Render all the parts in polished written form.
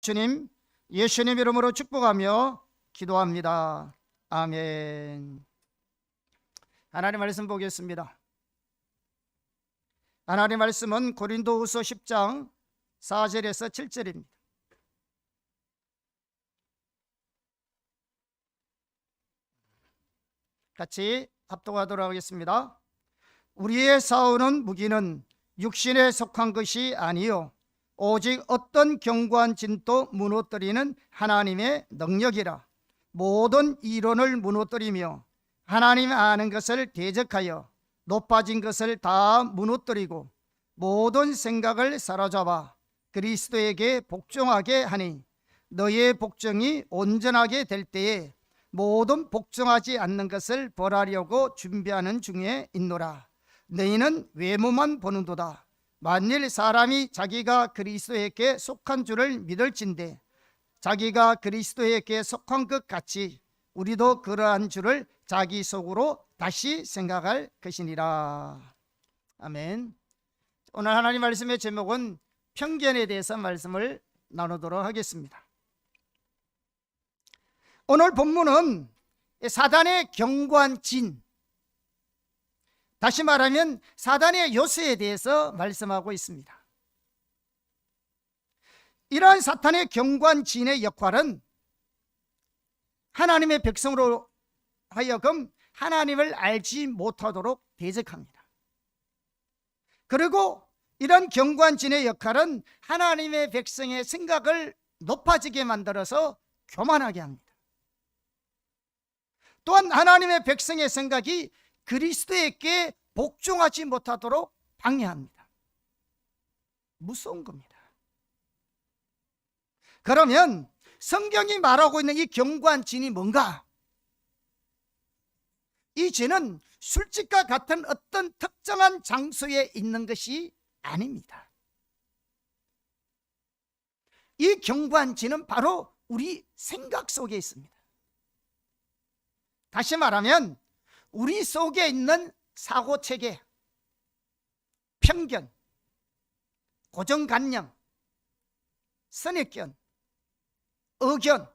주님, 예수님 이름으로 축복하며 기도합니다. 아멘. 하나님 말씀 보겠습니다. 하나님 말씀은 고린도후서 10장 4절에서 7절입니다. 같이 합독하도록 하겠습니다. 우리의 싸우는 무기는 육신에 속한 것이 아니요 오직 어떤 견고한 진도 무너뜨리는 하나님의 능력이라. 모든 이론을 무너뜨리며 하나님 아는 것을 대적하여 높아진 것을 다 무너뜨리고 모든 생각을 사로잡아 그리스도에게 복종하게 하니 너의 복종이 온전하게 될 때에 모든 복종하지 않는 것을 벌하려고 준비하는 중에 있노라. 너희는 외모만 보는도다. 만일 사람이 자기가 그리스도에게 속한 줄을 믿을진대 자기가 그리스도에게 속한 것 같이 우리도 그러한 줄을 자기 속으로 다시 생각할 것이니라. 아멘. 오늘 하나님 말씀의 제목은 편견에 대해서 말씀을 나누도록 하겠습니다. 오늘 본문은 사단의 견고한 진, 다시 말하면 사단의 요새에 대해서 말씀하고 있습니다. 이러한 사탄의 견고한 진의 역할은 하나님의 백성으로 하여금 하나님을 알지 못하도록 대적합니다. 그리고 이런 견고한 진의 역할은 하나님의 백성의 생각을 높아지게 만들어서 교만하게 합니다. 또한 하나님의 백성의 생각이 그리스도에게 복종하지 못하도록 방해합니다. 무서운 겁니다. 그러면 성경이 말하고 있는 이 견고한 진이 뭔가? 이 진은 술집과 같은 어떤 특정한 장소에 있는 것이 아닙니다. 이 견고한 진은 바로 우리 생각 속에 있습니다. 다시 말하면 우리 속에 있는 사고체계, 편견, 고정관념, 선입견, 의견,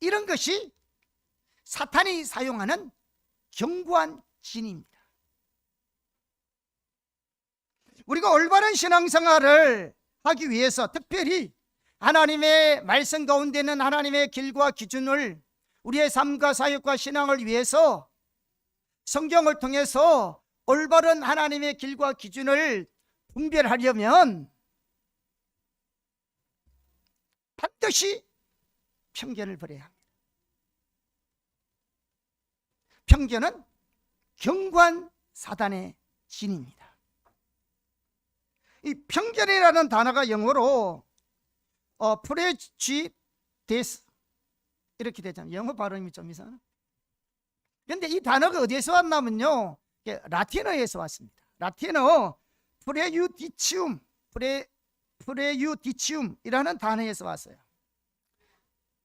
이런 것이 사탄이 사용하는 견고한 진입니다. 우리가 올바른 신앙생활을 하기 위해서 특별히 하나님의 말씀 가운데 있는 하나님의 길과 기준을 우리의 삶과 사역과 신앙을 위해서 성경을 통해서 올바른 하나님의 길과 기준을 분별하려면 반드시 편견을 버려야 합니다. 편견은 견고한 사단의 진입니다. 이 편견이라는 단어가 영어로 프레주디스 이렇게 되잖아요. 영어 발음이 좀 이상하나? 그런데 이 단어가 어디에서 왔냐면요, 라틴어에서 왔습니다. 라틴어 프레유디치움이라는 단어에서 왔어요.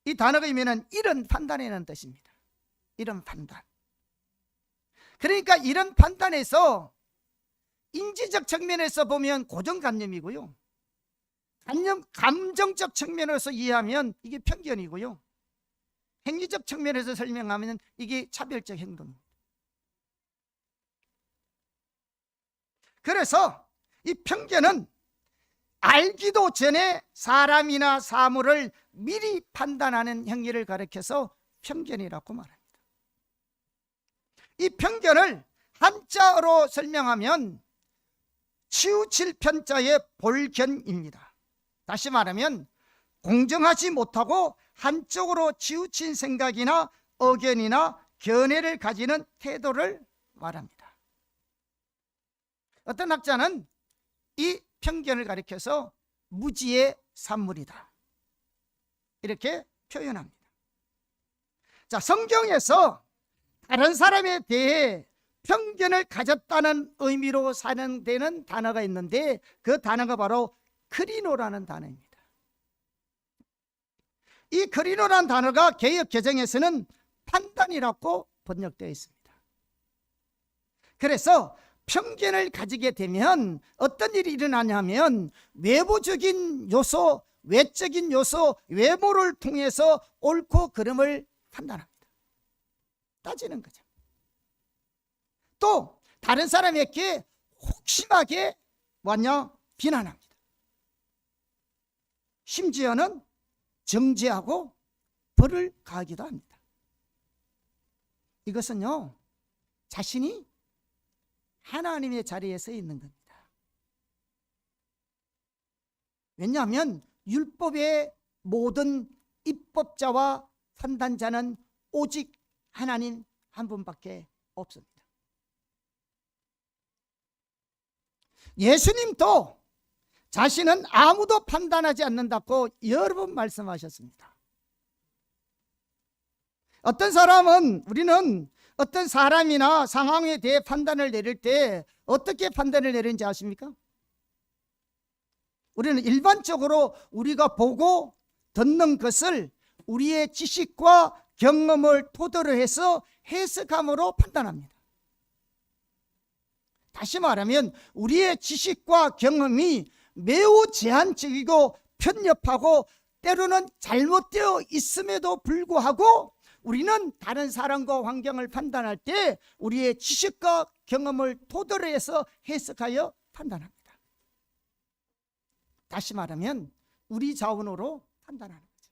이 단어가 의미는 이런 판단이라는 뜻입니다. 이런 판단. 그러니까 이런 판단에서 인지적 측면에서 보면 고정관념이고요, 감정적 측면에서 이해하면 이게 편견이고요, 행위적 측면에서 설명하면 이게 차별적 행동입니다. 그래서 이 편견은 알기도 전에 사람이나 사물을 미리 판단하는 행위를 가리켜서 편견이라고 말합니다. 이 편견을 한자어로 설명하면 치우칠 편자의 볼견입니다. 다시 말하면 공정하지 못하고 한쪽으로 치우친 생각이나 의견이나 견해를 가지는 태도를 말합니다. 어떤 학자는 이 편견을 가리켜서 무지의 산물이다 이렇게 표현합니다. 자, 성경에서 다른 사람에 대해 편견을 가졌다는 의미로 사용되는 단어가 있는데 그 단어가 바로 크리노라는 단어입니다. 이 크리노라는 단어가 개역 개정에서는 판단이라고 번역되어 있습니다. 그래서 편견을 가지게 되면 어떤 일이 일어나냐면 외부적인 요소, 외적인 요소, 외모를 통해서 옳고 그름을 판단합니다. 따지는 거죠. 또 다른 사람에게 혹심하게 비난합니다. 심지어는 정죄하고 벌을 가하기도 합니다. 이것은요, 자신이 하나님의 자리에 서 있는 겁니다. 왜냐하면 율법의 모든 입법자와 판단자는 오직 하나님 한 분밖에 없습니다. 예수님도 자신은 아무도 판단하지 않는다고 여러 번 말씀하셨습니다. 우리는 어떤 사람이나 상황에 대해 판단을 내릴 때 어떻게 판단을 내리는지 아십니까? 우리는 일반적으로 우리가 보고 듣는 것을 우리의 지식과 경험을 토대로 해서 해석함으로 판단합니다. 다시 말하면 우리의 지식과 경험이 매우 제한적이고 편협하고 때로는 잘못되어 있음에도 불구하고 우리는 다른 사람과 환경을 판단할 때 우리의 지식과 경험을 토대로 해서 해석하여 판단합니다. 다시 말하면 우리 자원으로 판단하는 거죠.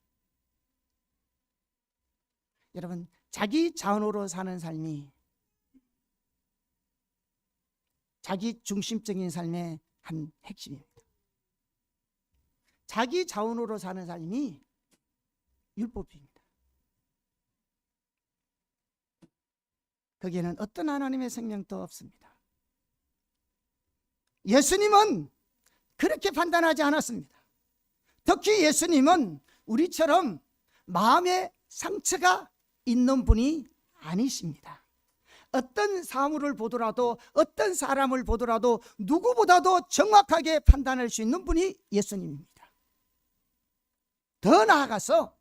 여러분, 자기 자원으로 사는 삶이 자기 중심적인 삶의 한 핵심입니다. 자기 자원으로 사는 삶이 율법입니다. 거기에는 어떤 하나님의 생명도 없습니다. 예수님은 그렇게 판단하지 않았습니다. 특히 예수님은 우리처럼 마음의 상처가 있는 분이 아니십니다. 어떤 사물을 보더라도 어떤 사람을 보더라도 누구보다도 정확하게 판단할 수 있는 분이 예수님입니다. 더 나아가서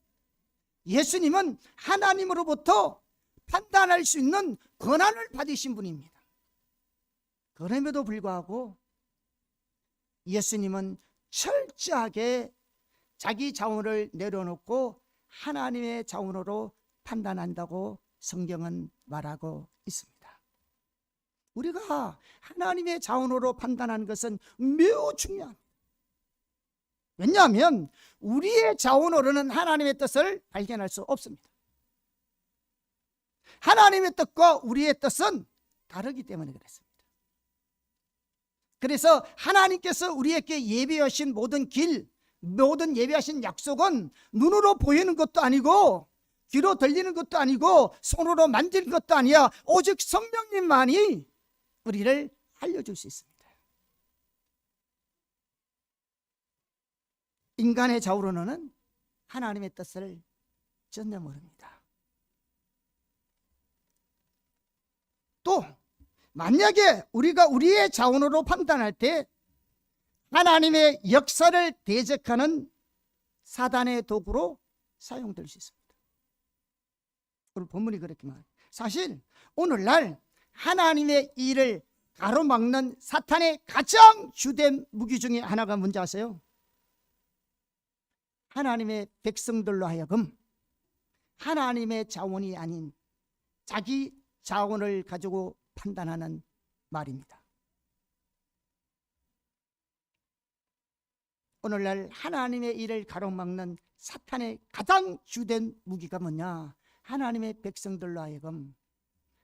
예수님은 하나님으로부터 판단할 수 있는 권한을 받으신 분입니다. 그럼에도 불구하고 예수님은 철저하게 자기 자원을 내려놓고 하나님의 자원으로 판단한다고 성경은 말하고 있습니다. 우리가 하나님의 자원으로 판단하는 것은 매우 중요합니다. 왜냐하면 우리의 자원으로는 하나님의 뜻을 발견할 수 없습니다. 하나님의 뜻과 우리의 뜻은 다르기 때문에 그렇습니다. 그래서 하나님께서 우리에게 예비하신 모든 길, 모든 예비하신 약속은 눈으로 보이는 것도 아니고 귀로 들리는 것도 아니고 손으로 만지는 것도 아니야. 오직 성령님만이 우리를 알려줄 수 있습니다. 인간의 자원으로는 하나님의 뜻을 전혀 모릅니다. 또 만약에 우리가 우리의 자원으로 판단할 때 하나님의 역사를 대적하는 사단의 도구로 사용될 수 있습니다. 오늘 본문이 그렇게 말해요. 사실 오늘날 하나님의 일을 가로막는 사탄의 가장 주된 무기 중에 하나가 뭔지 아세요? 하나님의 백성들로 하여금 하나님의 자원이 아닌 자기 자원을 가지고 판단하는 말입니다. 오늘날 하나님의 일을 가로막는 사탄의 가장 주된 무기가 뭐냐? 하나님의 백성들로 하여금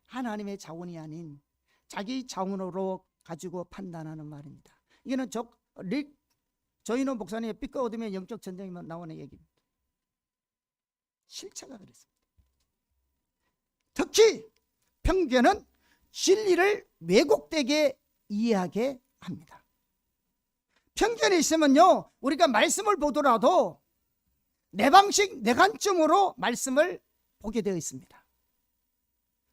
하나님의 자원이 아닌 자기 자원으로 가지고 판단하는 말입니다. 이거는 저희는 목사님의 빛과 어둠의 영적 전쟁이면 나오는 얘기입니다. 실체가 그랬습니다. 특히 편견은 진리를 왜곡되게 이해하게 합니다. 편견이 있으면요, 우리가 말씀을 보더라도 내 방식, 내 관점으로 말씀을 보게 되어 있습니다.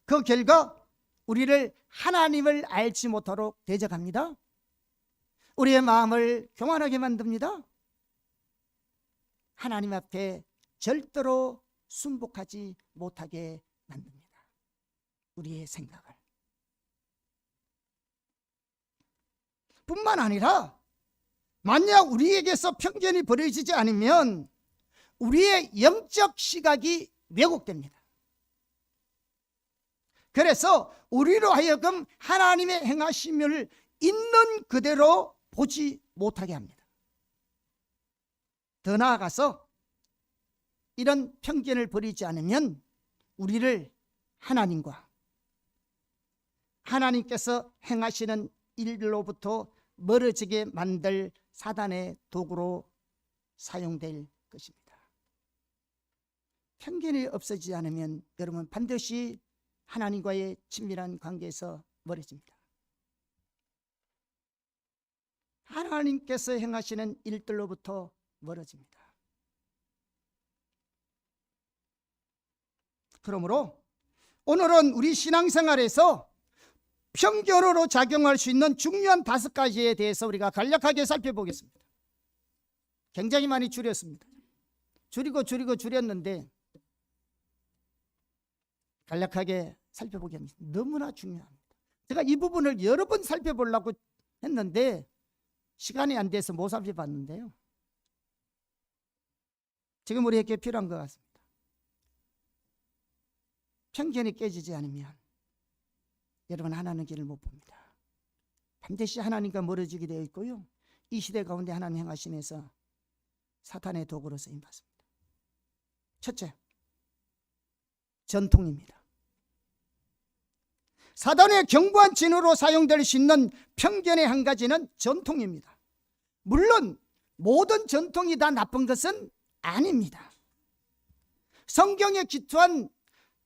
그 결과 우리를 하나님을 알지 못하도록 대적합니다. 우리의 마음을 교만하게 만듭니다. 하나님 앞에 절대로 순복하지 못하게 만듭니다. 우리의 생각을. 뿐만 아니라 만약 우리에게서 편견이 버려지지 않으면 우리의 영적 시각이 왜곡됩니다. 그래서 우리로 하여금 하나님의 행하심을 있는 그대로 보지 못하게 합니다. 더 나아가서 이런 편견을 버리지 않으면 우리를 하나님과 하나님께서 행하시는 일로부터 멀어지게 만들 사단의 도구로 사용될 것입니다. 편견이 없어지지 않으면 여러분 반드시 하나님과의 친밀한 관계에서 멀어집니다. 하나님께서 행하시는 일들로부터 멀어집니다. 그러므로 오늘은 우리 신앙생활에서 편견으로 작용할 수 있는 중요한 5가지에 대해서 우리가 간략하게 살펴보겠습니다. 굉장히 많이 줄였습니다. 줄였는데 간략하게 살펴보겠습니다. 너무나 중요합니다. 제가 이 부분을 여러 번 살펴보려고 했는데 시간이 안 돼서 못 살펴봤는데요. 지금 우리에게 필요한 것 같습니다. 편견이 깨지지 않으면 여러분 하나님의 길을 못 봅니다. 반드시 하나님과 멀어지게 되어 있고요. 이 시대 가운데 하나님 행하심에서 사탄의 도구로 쓰임받습니다. 첫째, 전통입니다. 사단의 견고한 진으로 사용될 수 있는 편견의 한 가지는 전통입니다. 물론 모든 전통이 다 나쁜 것은 아닙니다. 성경에 기초한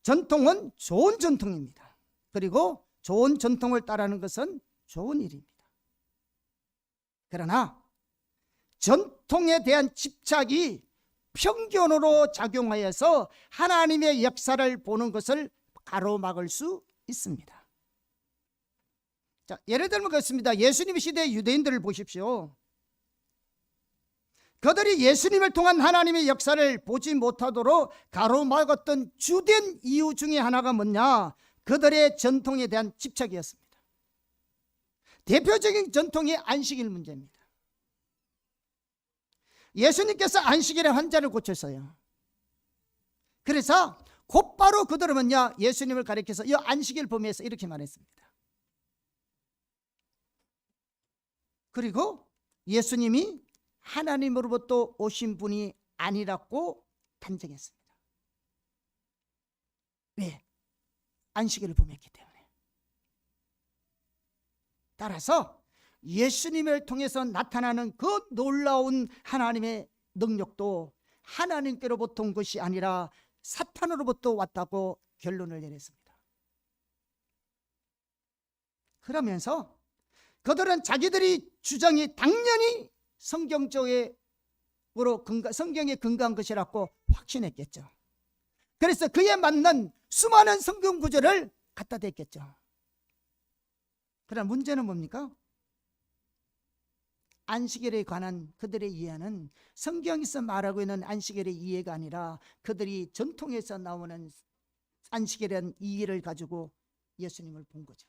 전통은 좋은 전통입니다. 그리고 좋은 전통을 따르는 것은 좋은 일입니다. 그러나 전통에 대한 집착이 편견으로 작용하여서 하나님의 역사를 보는 것을 가로막을 수 있습니다. 자, 예를 들면 그렇습니다. 예수님 시대의 유대인들을 보십시오. 그들이 예수님을 통한 하나님의 역사를 보지 못하도록 가로막았던 주된 이유 중에 하나가 뭐냐? 그들의 전통에 대한 집착이었습니다. 대표적인 전통이 안식일 문제입니다. 예수님께서 안식일에 환자를 고쳤어요. 그래서 곧바로 그들은 뭐냐? 예수님을 가리켜서 이 안식일 범위에서 이렇게 말했습니다. 그리고 예수님이 하나님으로부터 오신 분이 아니라고 단정했습니다. 왜? 안식일을 범했기 때문에. 따라서 예수님을 통해서 나타나는 그 놀라운 하나님의 능력도 하나님께로부터 온 것이 아니라 사탄으로부터 왔다고 결론을 내렸습니다. 그러면서 그들은 자기들이 주장이 당연히 성경에 근거한 것이라고 확신했겠죠. 그래서 그에 맞는 수많은 성경 구절을 갖다 댔겠죠. 그러나 문제는 뭡니까? 안식일에 관한 그들의 이해는 성경에서 말하고 있는 안식일의 이해가 아니라 그들이 전통에서 나오는 안식일이라는 이해를 가지고 예수님을 본 거죠.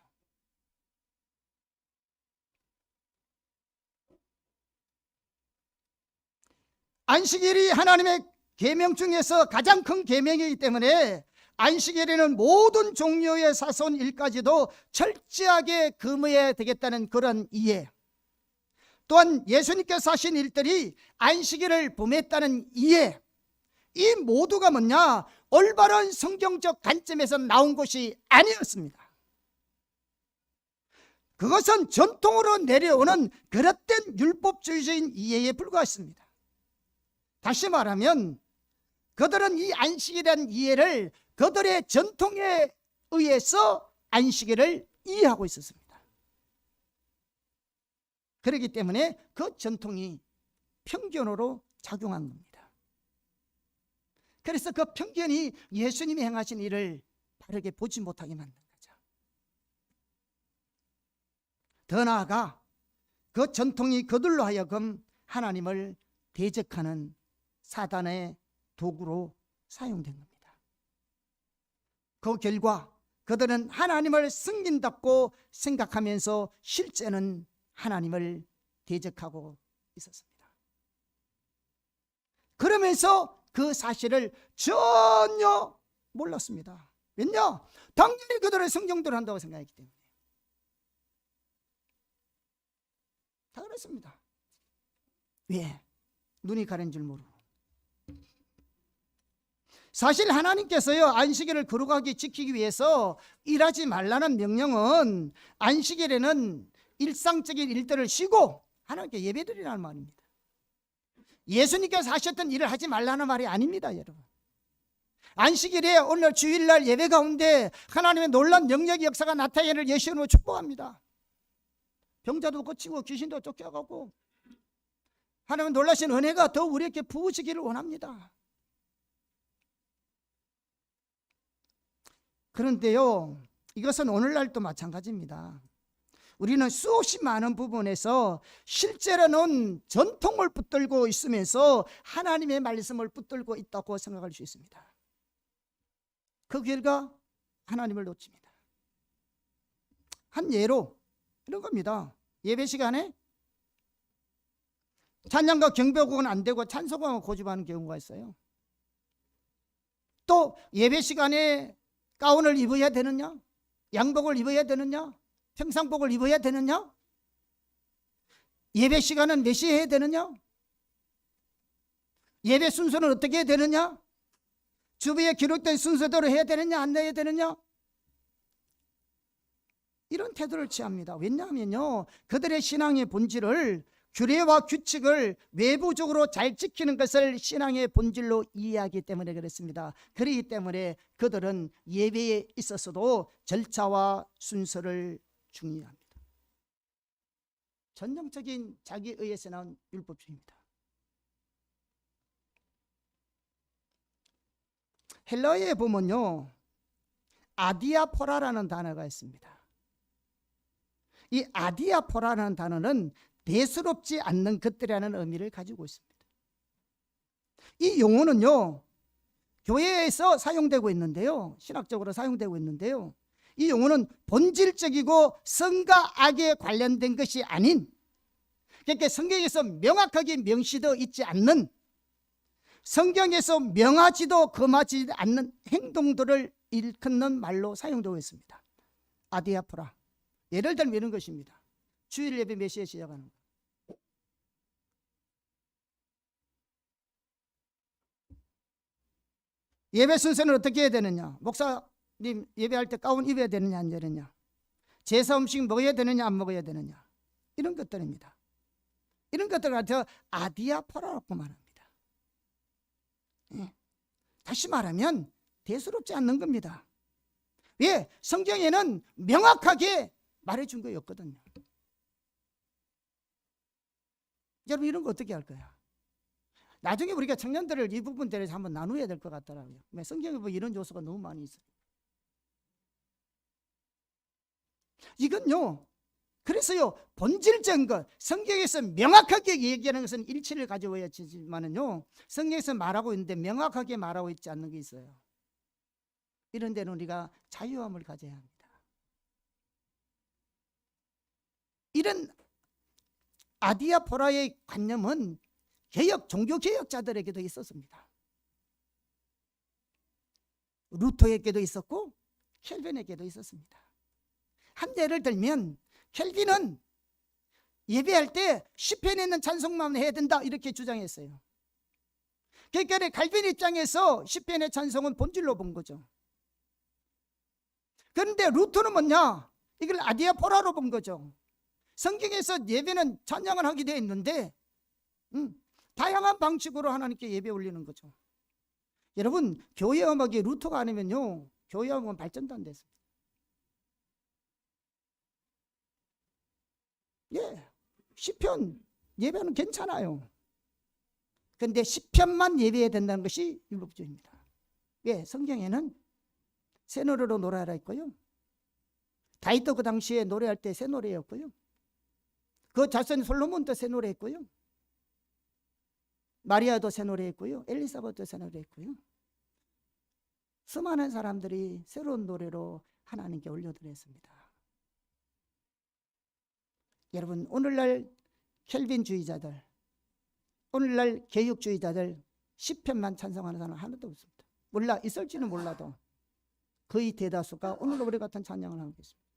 안식일이 하나님의 계명 중에서 가장 큰 계명이기 때문에 안식일에는 모든 종류의 사소한 일까지도 철저하게 금해야 되겠다는 그런 이해, 또한 예수님께서 하신 일들이 안식일을 범했다는 이해, 이 모두가 뭐냐? 올바른 성경적 관점에서 나온 것이 아니었습니다. 그것은 전통으로 내려오는 그릇된 율법주의적인 이해에 불과했습니다. 다시 말하면 그들은 이 안식이라는 이해를 그들의 전통에 의해서 안식일을 이해하고 있었습니다. 그렇기 때문에 그 전통이 편견으로 작용한 겁니다. 그래서 그 편견이 예수님이 행하신 일을 바르게 보지 못하게 만든 거죠. 더 나아가 그 전통이 그들로 하여금 하나님을 대적하는 사단의 도구로 사용된 겁니다. 그 결과 그들은 하나님을 승긴다고 생각하면서 실제는 하나님을 대적하고 있었습니다. 그러면서 그 사실을 전혀 몰랐습니다. 왜냐? 당연히 그들의 성경대로 한다고 생각했기 때문에. 다 그랬습니다. 왜? 눈이 가린 줄 모르고. 사실 하나님께서요, 안식일을 거룩하게 지키기 위해서 일하지 말라는 명령은 안식일에는 일상적인 일들을 쉬고 하나님께 예배드리라는 말입니다. 예수님께서 하셨던 일을 하지 말라는 말이 아닙니다, 여러분. 안식일에 오늘 주일날 예배 가운데 하나님의 놀라운 능력의 역사가 나타나기를 예수님으로 축복합니다. 병자도 고치고 귀신도 쫓겨가고 하나님의 놀라신 은혜가 더 우리에게 부으시기를 원합니다. 그런데요, 이것은 오늘날도 마찬가지입니다. 우리는 수없이 많은 부분에서 실제로는 전통을 붙들고 있으면서 하나님의 말씀을 붙들고 있다고 생각할 수 있습니다. 그 결과 하나님을 놓칩니다. 한 예로 이런 겁니다. 예배 시간에 찬양과 경배곡은 안 되고 찬송가만 고집하는 경우가 있어요. 또 예배 시간에 가운을 입어야 되느냐? 양복을 입어야 되느냐? 평상복을 입어야 되느냐? 예배 시간은 몇 시에 해야 되느냐? 예배 순서는 어떻게 해야 되느냐? 주부에 기록된 순서대로 해야 되느냐 안 해야 되느냐? 이런 태도를 취합니다. 왜냐하면요, 그들의 신앙의 본질을, 규례와 규칙을 외부적으로 잘 지키는 것을 신앙의 본질로 이해하기 때문에 그렇습니다. 그렇기 때문에 그들은 예배에 있어서도 절차와 순서를 중요합니다. 전형적인 자기의에서 나온 율법주의입니다. 헬라어에 보면요, 아디아포라라는 단어가 있습니다. 이 아디아포라라는 단어는 대수롭지 않는 것들이라는 의미를 가지고 있습니다. 이 용어는요, 교회에서 사용되고 있는데요, 신학적으로 사용되고 있는데요, 이 용어는 본질적이고 선과 악에 관련된 것이 아닌, 그러니까 성경에서 명확하게 명시되어 있지 않는, 성경에서 명하지도 금하지 않는 행동들을 일컫는 말로 사용되고 있습니다. 아디아포라. 예를 들면 이런 것입니다. 주일 예배 몇 시에 시작하는 거? 예배 순서는 어떻게 해야 되느냐? 목사님 예배할 때 가운 입어야 되느냐 안 되느냐? 제사 음식 먹어야 되느냐 안 먹어야 되느냐? 이런 것들입니다. 이런 것들을 가지고 아디아포라라고 말합니다. 다시 말하면 대수롭지 않는 겁니다. 왜? 성경에는 명확하게 말해준 거였거든요. 여러분, 이런 거 어떻게 할 거야? 나중에 우리가 청년들을 이 부분들에 한번 나누어야 될 것 같더라고요. 성경에 보면 이런 요소가 너무 많이 있어요. 이건요, 그래서요, 본질적인 것, 성경에서 명확하게 얘기하는 것은 일치를 가져와야 지만은요, 성경에서 말하고 있는데 명확하게 말하고 있지 않는 게 있어요. 이런 데는 우리가 자유함을 가져야 합니다. 이런 아디아포라의 관념은 종교개혁자들에게도 있었습니다. 루터에게도 있었고 켈빈에게도 있었습니다. 한 예를 들면 켈빈은 예배할 때 시편에 있는 찬송만 해야 된다 이렇게 주장했어요. 그러니까 칼빈 입장에서 시편의 찬송은 본질로 본 거죠. 그런데 루터는 뭐냐? 이걸 아디아포라로 본 거죠. 성경에서 예배는 찬양을 하게 되어 있는데 다양한 방식으로 하나님께 예배 올리는 거죠. 여러분, 교회 음악이 루터가 아니면요, 교회 음악은 발전도 안 됐습니다. 예, 시편 예배는 괜찮아요. 그런데 시편만 예배해야 된다는 것이 율법주의입니다. 예, 성경에는 새 노래로 노래하라 했고요, 다윗도 그 당시에 노래할 때 새 노래였고요, 그 자손 솔로몬도 새 노래했고요, 마리아도 새 노래했고요, 엘리사벳도 새 노래했고요, 수많은 사람들이 새로운 노래로 하나님께 올려드렸습니다. 여러분, 오늘날 켈빈주의자들, 오늘날 개혁주의자들 시편만 찬송하는 사람 하나도 없습니다. 몰라, 있을지는 몰라도 거의 대다수가 오늘 우리 같은 찬양을 하고 있습니다.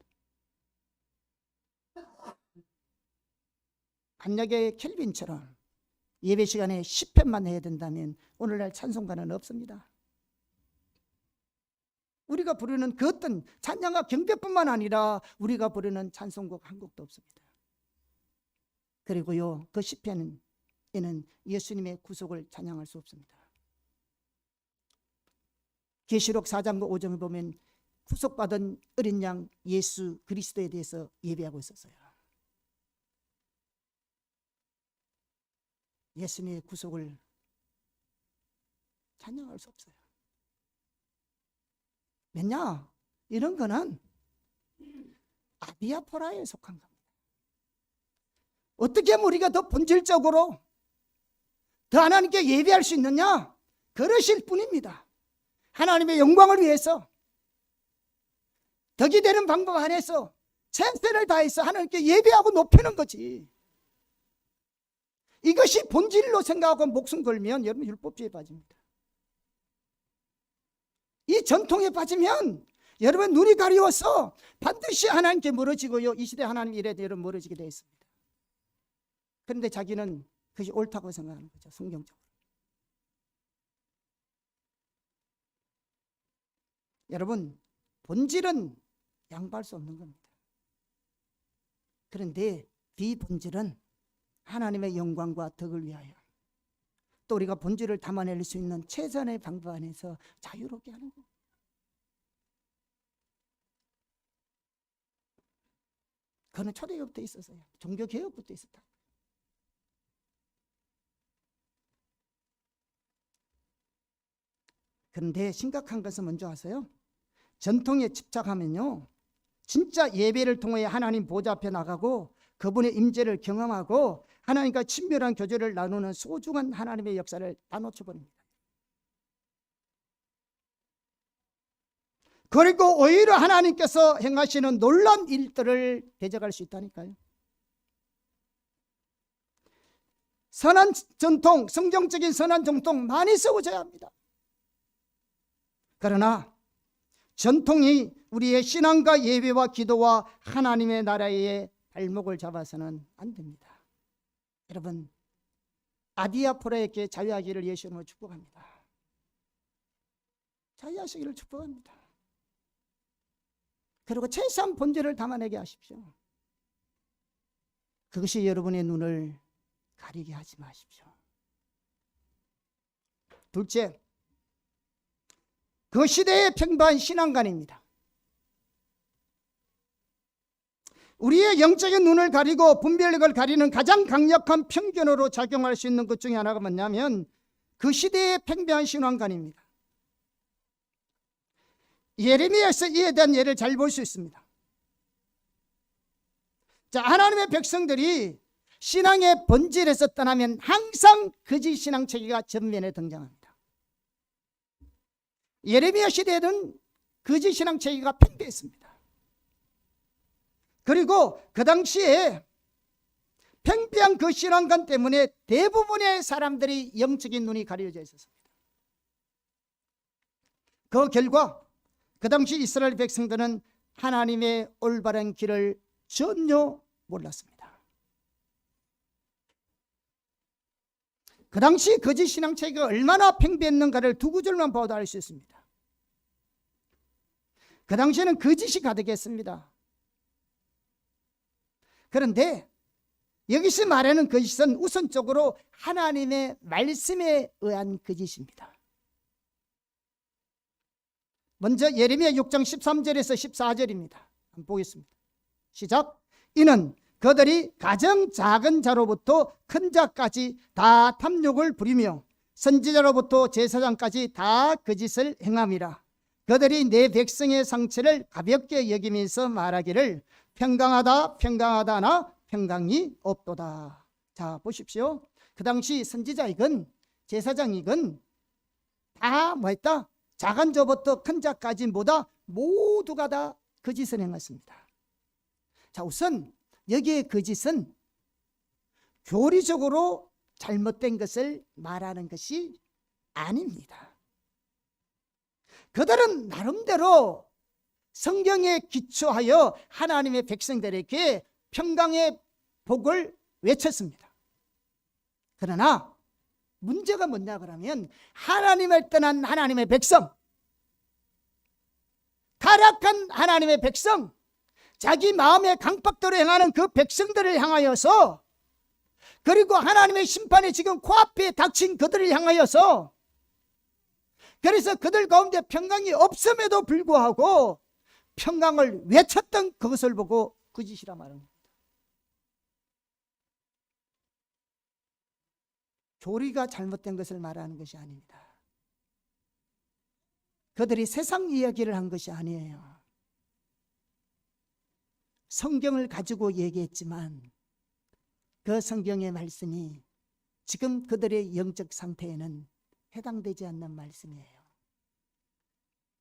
만약에 켈빈처럼 예배 시간에 10편만 해야 된다면 오늘날 찬송가는 없습니다. 우리가 부르는 그 어떤 찬양과 경배뿐만 아니라 우리가 부르는 찬송곡 한 곡도 없습니다. 그리고요, 그 시편에는 예수님의 구속을 찬양할 수 없습니다. 계시록 4장 5절에 보면 구속받은 어린 양 예수 그리스도에 대해서 예배하고 있었어요. 예수님의 구속을 찬양할 수 없어요. 왜냐? 이런 거는 아디아포라에 속한 겁니다. 어떻게 하면 우리가 더 본질적으로 더 하나님께 예배할 수 있느냐? 그러실 뿐입니다. 하나님의 영광을 위해서 덕이 되는 방법 안에서 최선을 다해서 하나님께 예배하고 높이는 거지. 이것이 본질로 생각하고 목숨 걸면 여러분 율법주의에 빠집니다. 이 전통에 빠지면 여러분 눈이 가리워서 반드시 하나님께 멀어지고요, 이 시대 하나님 일에 대해 멀어지게 되어 있습니다. 그런데 자기는 그것이 옳다고 생각하는 거죠. 성경적으로. 여러분, 본질은 양보할 수 없는 겁니다. 그런데 비본질은 하나님의 영광과 덕을 위하여 또 우리가 본질을 담아낼 수 있는 최선의 방법 안에서 자유롭게 하는 거예요. 그거는 초대교부터 있었어요. 종교개혁부터 있었다. 그런데 심각한 것은 먼저 아세요? 전통에 집착하면요, 진짜 예배를 통해 하나님 보좌 앞에 나가고 그분의 임재를 경험하고 하나님과 친밀한 교제를 나누는 소중한 하나님의 역사를 다 놓쳐버립니다. 그리고 오히려 하나님께서 행하시는 놀라운 일들을 대적할 수 있다니까요. 선한 전통, 성경적인 선한 전통 많이 세워져야 합니다. 그러나 전통이 우리의 신앙과 예배와 기도와 하나님의 나라의 발목을 잡아서는 안 됩니다. 여러분, 아디아포라에게 자유하기를 예수님으로 축복합니다. 자유하시기를 축복합니다. 그리고 최소한 본질을 담아내게 하십시오. 그것이 여러분의 눈을 가리게 하지 마십시오. 둘째, 그 시대의 평범한 신앙관입니다. 우리의 영적인 눈을 가리고 분별력을 가리는 가장 강력한 편견으로 작용할 수 있는 것 중에 하나가 뭐냐면 그 시대의 평범한 신앙관입니다. 예레미야에서 이에 대한 예를 잘 볼 수 있습니다. 자, 하나님의 백성들이 신앙의 본질에서 떠나면 항상 거짓 신앙 체계가 전면에 등장합니다. 예레미야 시대에는 거짓 신앙 체계가 팽배했습니다. 그리고 그 당시에 팽배한 그 신앙관 때문에 대부분의 사람들이 영적인 눈이 가려져 있었습니다. 그 결과 그 당시 이스라엘 백성들은 하나님의 올바른 길을 전혀 몰랐습니다. 그 당시 거짓 신앙 체계가 얼마나 팽배했는가를 두 구절만 봐도 알 수 있습니다. 그 당시에는 거짓이 가득했습니다. 그런데 여기서 말하는 거짓은 우선적으로 하나님의 말씀에 의한 거짓입니다. 먼저 예레미야 6장 13절에서 14절입니다. 한번 보겠습니다. 시작. 이는 그들이 가장 작은 자로부터 큰 자까지 다 탐욕을 부리며 선지자로부터 제사장까지 다 거짓을 행함이라. 그들이 내 백성의 상처를 가볍게 여기면서 말하기를 평강하다 평강하다 하나 평강이 없도다. 자, 보십시오. 그 당시 선지자이건 제사장이건 다 뭐했다? 작은 자부터 큰 자까지 모두가 다 거짓을 행했습니다. 자, 우선 여기에 거짓은 교리적으로 잘못된 것을 말하는 것이 아닙니다. 그들은 나름대로 성경에 기초하여 하나님의 백성들에게 평강의 복을 외쳤습니다. 그러나 문제가 뭐냐 그러면 하나님을 떠난 하나님의 백성, 타락한 하나님의 백성, 자기 마음의 강박대로 행하는 그 백성들을 향하여서, 그리고 하나님의 심판이 지금 코앞에 닥친 그들을 향하여서, 그래서 그들 가운데 평강이 없음에도 불구하고 평강을 외쳤던 그것을 보고 거짓이라 말합니다. 교리가 잘못된 것을 말하는 것이 아닙니다. 그들이 세상 이야기를 한 것이 아니에요. 성경을 가지고 얘기했지만 그 성경의 말씀이 지금 그들의 영적 상태에는 해당되지 않는 말씀이에요.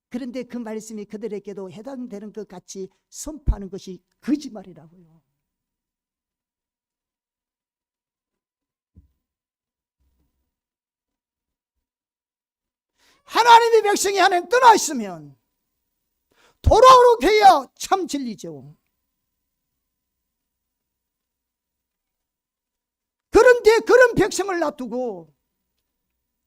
그런데 그 말씀이 그들에게도 해당되는 것 같이 선포하는 것이 거짓말이라고요. 하나님의 백성이 하나님 떠나 있으면 돌아오게 해야 참 진리죠. 그런데 그런 백성을 놔두고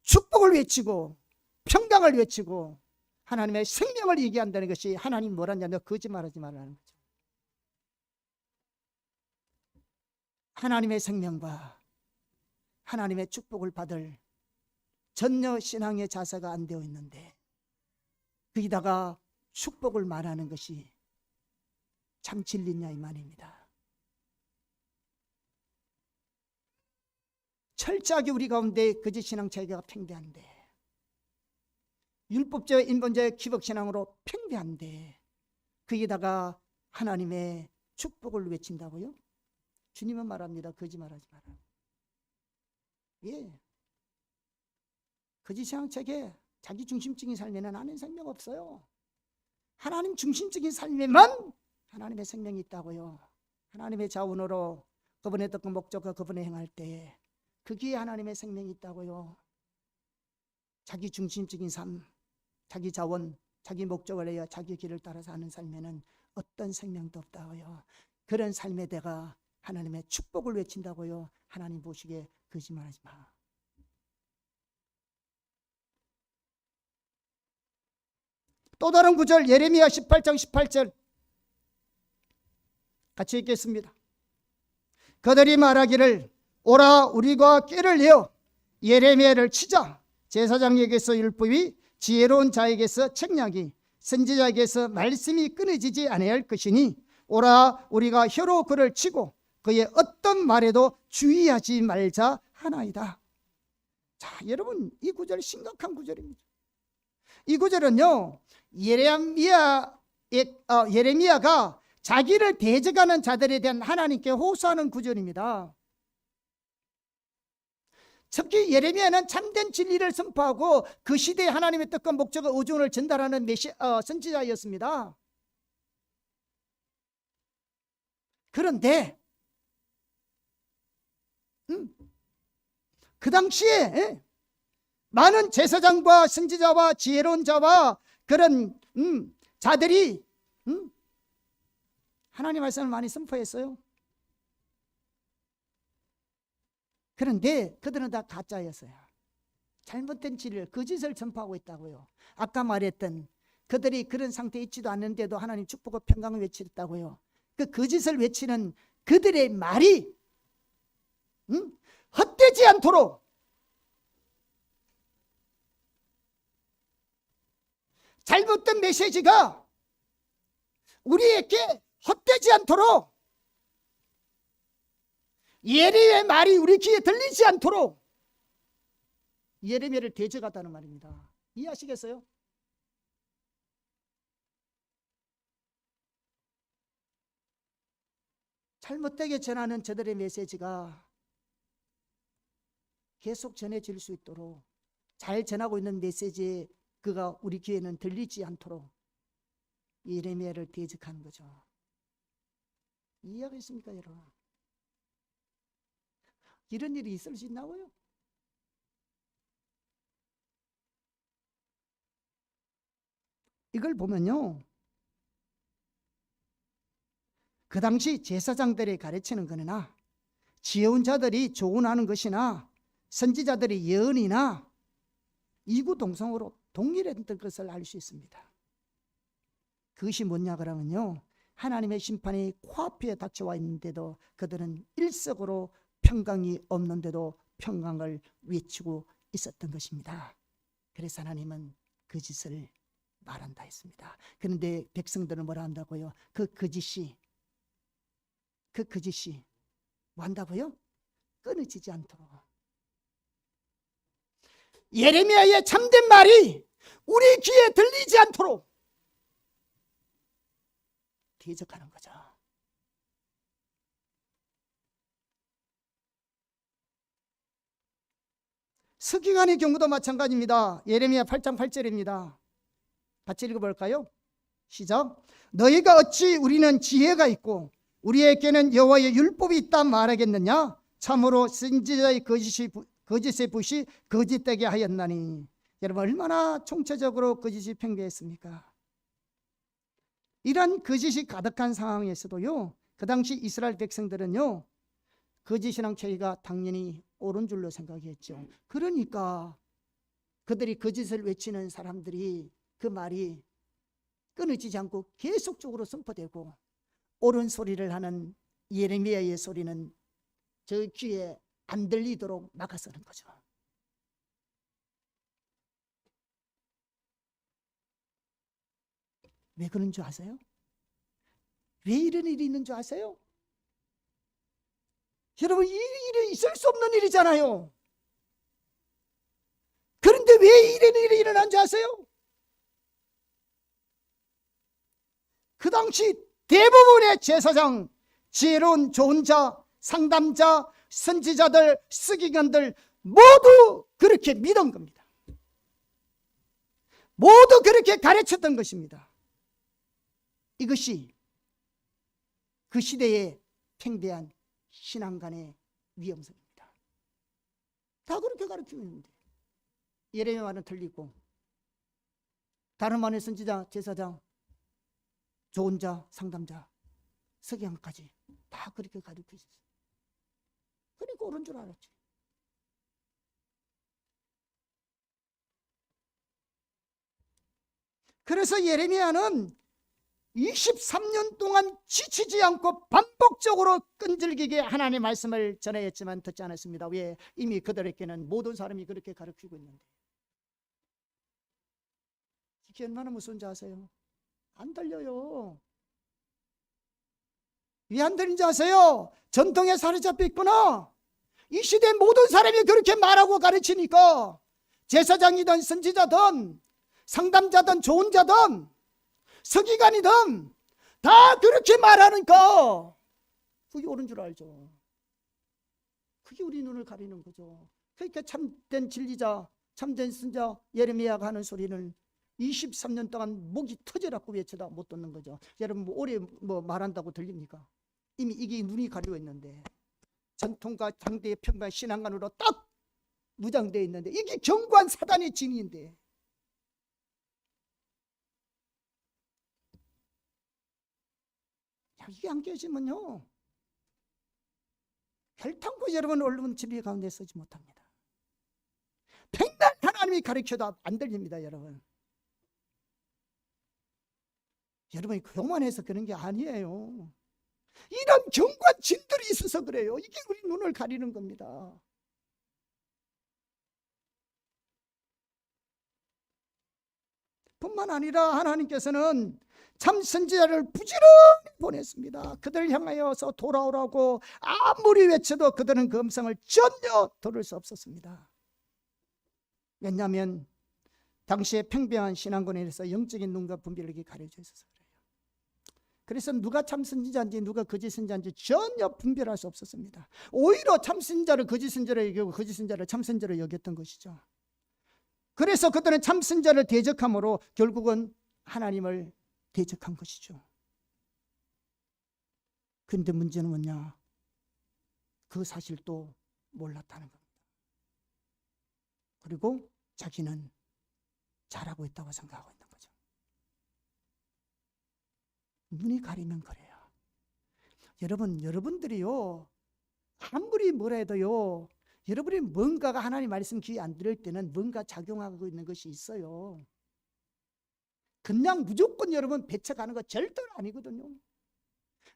축복을 외치고 평강을 외치고 하나님의 생명을 얘기한다는 것이, 하나님 뭐라냐, 너 거짓말하지 말라는 거죠. 하나님의 생명과 하나님의 축복을 받을 전혀 신앙의 자세가 안 되어 있는데 거기다가 축복을 말하는 것이 참 진리냐 이 말입니다. 철저하게 우리 가운데 거짓 신앙 체계가 팽배한데, 율법제와 인본제의 기복신앙으로 팽배한데 거기다가 하나님의 축복을 외친다고요? 주님은 말합니다. 거짓말하지 마라. 예, 거짓 신앙 체계, 자기 중심적인 삶에는 하나님 생명 없어요. 하나님 중심적인 삶에만 하나님의 생명이 있다고요. 하나님의 자원으로 그분의 뜻과 목적과 그분의 행할 때에 거기에 하나님의 생명이 있다고요. 자기 중심적인 삶, 자기 자원, 자기 목적을 내어 자기 길을 따라서 하는 삶에는 어떤 생명도 없다고요. 그런 삶에 내가 하나님의 축복을 외친다고요. 하나님 보시기에 거짓말하지 마. 또 다른 구절, 예레미야 18장 18절 같이 읽겠습니다. 그들이 말하기를 오라 우리가 꾀를 내어 예레미야를 치자. 제사장에게서 율법이, 지혜로운 자에게서 책략이, 선지자에게서 말씀이 끊어지지 아니할 것이니 오라 우리가 혀로 그를 치고 그의 어떤 말에도 주의하지 말자 하나이다. 자, 여러분, 이 구절 심각한 구절입니다. 이 구절은요, 예레미야가 자기를 대적하는 자들에 대한 하나님께 호소하는 구절입니다. 특히 예레미야는 참된 진리를 선포하고 그 시대에 하나님의 뜻과 목적과 의중을 전달하는 선지자였습니다. 그런데 그 당시에 많은 제사장과 선지자와 지혜로운 자와 그런 자들이 하나님 말씀을 많이 선포했어요. 그런데 그들은 다 가짜였어요. 잘못된 진리를, 거짓을 전파하고 있다고요. 아까 말했던 그들이 그런 상태에 있지도 않는데도 하나님 축복과 평강을 외치랬다고요. 그 거짓을 외치는 그들의 말이 헛되지 않도록 잘못된 메시지가 우리에게 헛되지 않도록 예레미야의 말이 우리 귀에 들리지 않도록 예레미야를 대적하다는 말입니다. 이해하시겠어요? 잘못되게 전하는 저들의 메시지가 계속 전해질 수 있도록, 잘 전하고 있는 메시지 그가 우리 귀에는 들리지 않도록 예레미야를 대적하는 거죠. 이해하겠습니까 여러분? 이런 일이 있을 수 있나고요? 이걸 보면요, 그 당시 제사장들이 가르치는 거나 지혜운 자들이 조언하는 것이나 선지자들의 예언이나 이구동성으로 동일했던 것을 알 수 있습니다. 그것이 뭐냐 그러면요, 하나님의 심판이 코앞에 닥쳐와 있는데도 그들은 일석으로 평강이 없는데도 평강을 외치고 있었던 것입니다. 그래서 하나님은 그 짓을 말한다 했습니다. 그런데 백성들은 뭐라 한다고요? 그 거짓이 뭐 한다고요? 끊어지지 않도록. 예레미야의 참된 말이 우리 귀에 들리지 않도록 대적하는 거죠. 서기관의 경우도 마찬가지입니다. 예레미야 8장 8절입니다. 같이 읽어볼까요? 시작. 너희가 어찌 우리는 지혜가 있고 우리에게는 여호와의 율법이 있다 말하겠느냐? 참으로 선지자의 거짓의 붓이 거짓되게 하였나니. 여러분, 얼마나 총체적으로 거짓이 팽배했습니까? 이런 거짓이 가득한 상황에서도요, 그 당시 이스라엘 백성들은요, 거짓이랑 죄가 당연히 옳은 줄로 생각했죠. 그러니까 그들이 거짓을 외치는 사람들이 그 말이 끊어지지 않고 계속적으로 선포되고, 옳은 소리를 하는 예레미야의 소리는 저 귀에 안 들리도록 막아서는 거죠. 왜 그런 줄 아세요? 왜 이런 일이 있는 줄 아세요? 여러분, 이 일이 있을 수 없는 일이잖아요. 그런데 왜 이런 일이 일어난 줄 아세요? 그 당시 대부분의 제사장, 지혜로운 좋은 자, 상담자, 선지자들, 서기관들 모두 그렇게 믿은 겁니다. 모두 그렇게 가르쳤던 것입니다. 이것이 그 시대의 팽배한 신앙간의 위험성입니다. 다 그렇게 가르치고 있는데 예레미야 말은 틀리고 다른 말의 선지자, 제사장, 좋은 자, 상담자, 서기관까지 다 그렇게 가르치고 있었어요. 그러니까 옳은 줄 알았지. 그래서 예레미야는 23년 동안 지치지 않고 반복적으로 끈질기게 하나님의 말씀을 전하였지만 듣지 않았습니다. 왜? 이미 그들에게는 모든 사람이 그렇게 가르치고 있는데. 이게 얼마나 무서운지 아세요? 안 들려요. 왜 안 들리는지 아세요? 전통에 사로잡혀 있구나. 이 시대 모든 사람이 그렇게 말하고 가르치니까 제사장이든 선지자든 상담자든 좋은 자든 서기관이든 다 그렇게 말하니까 그게 옳은 줄 알죠. 그게 우리 눈을 가리는 거죠. 그러니까 참된 진리자, 참된 선자 예레미야가 하는 소리는 23년 동안 목이 터져라고 외쳐다 못 듣는 거죠. 여러분, 오래 말한다고 들립니까? 이미 이게 눈이 가리고 있는데, 전통과 당대의 평가 신앙관으로 딱 무장되어 있는데, 이게 견고한 사단의 진인데, 이게 안 깨지면요, 결탄코 여러분 언론 진리 가운데 서지 못합니다. 백날 하나님이 가르쳐도 안 들립니다. 여러분, 여러분이 교만해서 그런 게 아니에요. 이런 견고한 진들이 있어서 그래요. 이게 우리 눈을 가리는 겁니다. 뿐만 아니라 하나님께서는 참 선지자를 부지런히 보냈습니다. 그들을 향하여서 돌아오라고 아무리 외쳐도 그들은 그 음성을 전혀 들을 수 없었습니다. 왜냐하면 당시의 평범한 신앙권에 대해서 영적인 눈과 분별력이 가려져 있어서 그래요. 그래서 누가 참 선지자인지 누가 거짓 선지자인지 전혀 분별할 수 없었습니다. 오히려 참 선지자를 거짓 선지자로 여기고 거짓 선지자를 참 선지자로 여겼던 것이죠. 그래서 그들은 참 선지자를 대적함으로 결국은 하나님을 대적한 것이죠. 근데 문제는 뭐냐? 그 사실도 몰랐다는 겁니다. 그리고 자기는 잘하고 있다고 생각하고 있는 거죠. 눈이 가리면 그래요. 여러분들이요, 아무리 뭐라 해도요, 여러분이 뭔가가 하나님 말씀 귀에 안 들을 때는 뭔가 작용하고 있는 것이 있어요. 그냥 무조건 여러분 배척하는 거 절대로 아니거든요.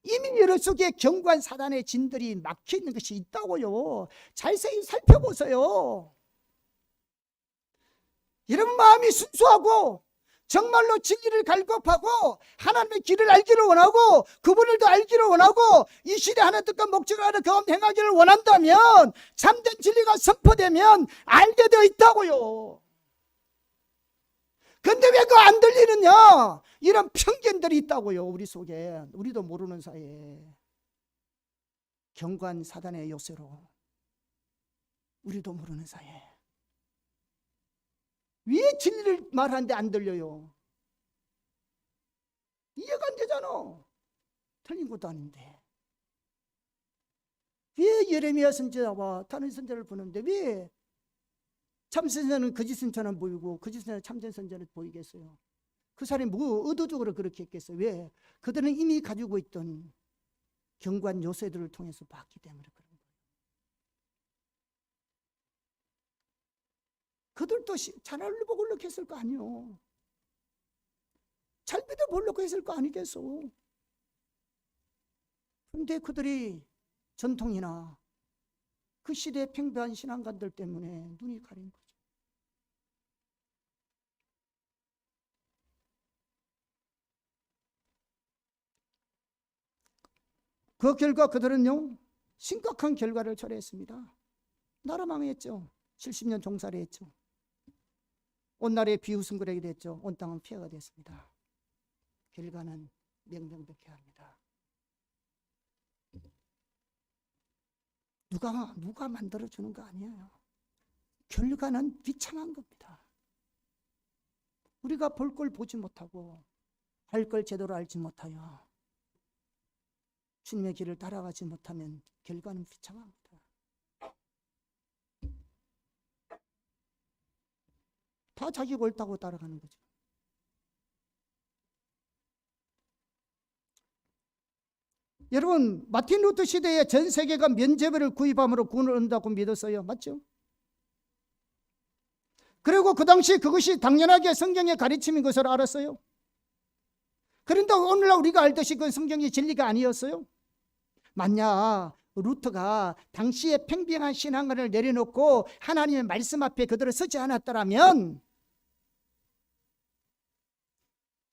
이미 여러 속에 견고한 사단의 진들이 막혀 있는 것이 있다고요. 자세히 살펴보세요. 여러분 마음이 순수하고 정말로 진리를 갈급하고 하나님의 길을 알기를 원하고 그분을 더 알기를 원하고 이 시대 하나님 뜻과 목적을 알아 경험 행하기를 원한다면 참된 진리가 선포되면 알게 되어 있다고요. 근데 왜 그거 안 들리느냐? 이런 편견들이 있다고요. 우리 속에. 우리도 모르는 사이에 견고한 사단의 요새로 우리도 모르는 사이에 왜 진리를 말하는데 안 들려요? 이해가 안 되잖아. 틀린 것도 아닌데. 왜 예레미야 선지자와 다른 선지자를 보는데 왜 참선자는 거짓 선지자는 보이고 거짓 선지자는 참된 선지자는 보이겠어요? 그 사람이 뭐 의도적으로 그렇게 했겠어요? 왜? 그들은 이미 가지고 있던 견고한 요새들을 통해서 봤기 때문에 그런 거예요. 그들도 자날로 보고 그렇게 했을 거 아니요. 잘 믿어 보려고 했을 거 아니겠어. 그런데 그들이 전통이나 그 시대의 평범한 신앙관들 때문에 눈이 가린 거죠. 그 결과 그들은요 심각한 결과를 초래했습니다. 나라 망했죠. 70년 종살이 했죠. 온 나라에 비웃음거리게 됐죠. 온 땅은 피해가 됐습니다. 결과는 명명백해 합니다. 누가 만들어주는 거 아니에요. 결과는 비참한 겁니다. 우리가 볼 걸 보지 못하고 할 걸 제대로 알지 못하여 주님의 길을 따라가지 못하면 결과는 비참합니다. 다 자기가 옳다고 따라가는 거죠. 여러분 마틴 루터 시대에 전 세계가 면죄부를 구입함으로 구원을 얻는다고 믿었어요. 맞죠? 그리고 그 당시 그것이 당연하게 성경의 가르침인 것을 알았어요. 그런데 오늘날 우리가 알듯이 그 성경이 진리가 아니었어요. 만약 루터가 당시에 평범한 신앙관을 내려놓고 하나님의 말씀 앞에 그대로 서지 않았더라면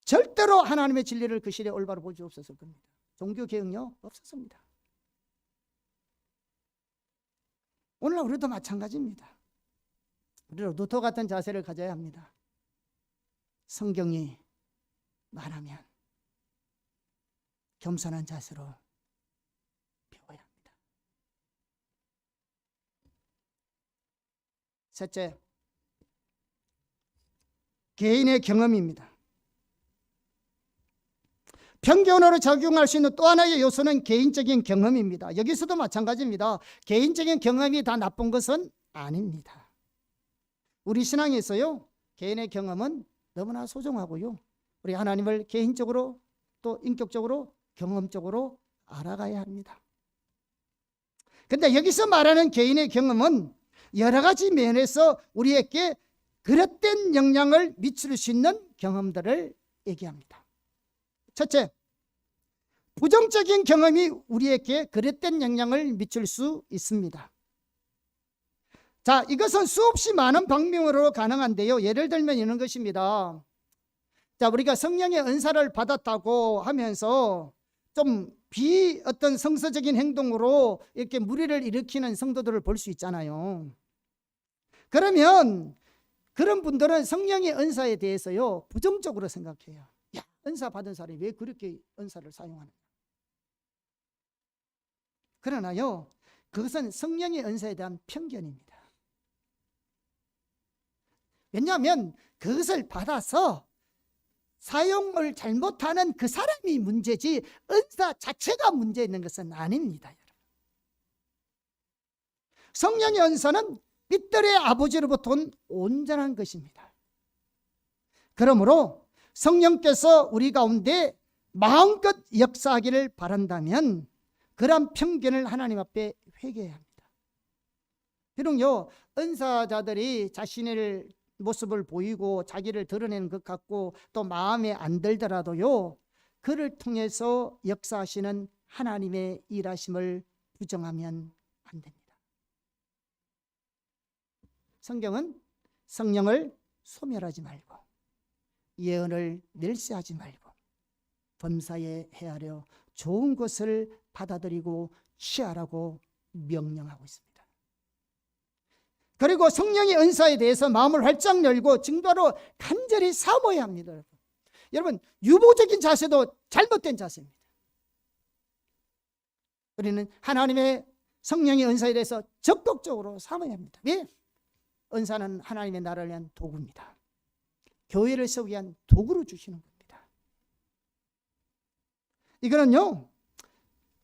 절대로 하나님의 진리를 그 시대에 올바로 볼 수 없었을 겁니다. 종교개혁요? 없었습니다. 오늘날 우리도 마찬가지입니다. 우리도 루터 같은 자세를 가져야 합니다. 성경이 말하면 겸손한 자세로 배워야 합니다. 셋째, 개인의 경험입니다. 편견으로 작용할 수 있는 또 하나의 요소는 개인적인 경험입니다. 여기서도 마찬가지입니다. 개인적인 경험이 다 나쁜 것은 아닙니다. 우리 신앙에서요, 개인의 경험은 너무나 소중하고요. 우리 하나님을 개인적으로 또 인격적으로 경험적으로 알아가야 합니다. 근데 여기서 말하는 개인의 경험은 여러 가지 면에서 우리에게 그릇된 영향을 미칠 수 있는 경험들을 얘기합니다. 첫째, 부정적인 경험이 우리에게 그릇된 영향을 미칠 수 있습니다. 자, 이것은 수없이 많은 방면으로 가능한데요. 예를 들면 이런 것입니다. 자, 우리가 성령의 은사를 받았다고 하면서 좀 어떤 성서적인 행동으로 이렇게 무리를 일으키는 성도들을 볼 수 있잖아요. 그러면 그런 분들은 성령의 은사에 대해서요 부정적으로 생각해요. 야, 은사 받은 사람이 왜 그렇게 은사를 사용하느냐. 그러나요, 그것은 성령의 은사에 대한 편견입니다. 왜냐하면 그것을 받아서 사용을 잘못하는 그 사람이 문제지 은사 자체가 문제 있는 것은 아닙니다. 여러분. 성령의 은사는 빛들의 아버지로부터 온 온전한 것입니다. 그러므로 성령께서 우리 가운데 마음껏 역사하기를 바란다면 그런 편견을 하나님 앞에 회개해야 합니다. 비록요 은사자들이 자신의 모습을 보이고 자기를 드러내는 것 같고 또 마음에 안 들더라도요, 그를 통해서 역사하시는 하나님의 일하심을 부정하면 안 됩니다. 성경은 성령을 소멸하지 말고 예언을 멸시하지 말고 범사에 헤아려 좋은 것을 받아들이고 취하라고 명령하고 있습니다. 그리고 성령의 은사에 대해서 마음을 활짝 열고 증거로 간절히 사모해야 합니다. 여러분, 유보적인 자세도 잘못된 자세입니다. 우리는 하나님의 성령의 은사에 대해서 적극적으로 사모해야 합니다. 왜? 은사는 하나님의 나라를 위한 도구입니다. 교회를 세우기 위한 도구로 주시는 겁니다. 이거는요,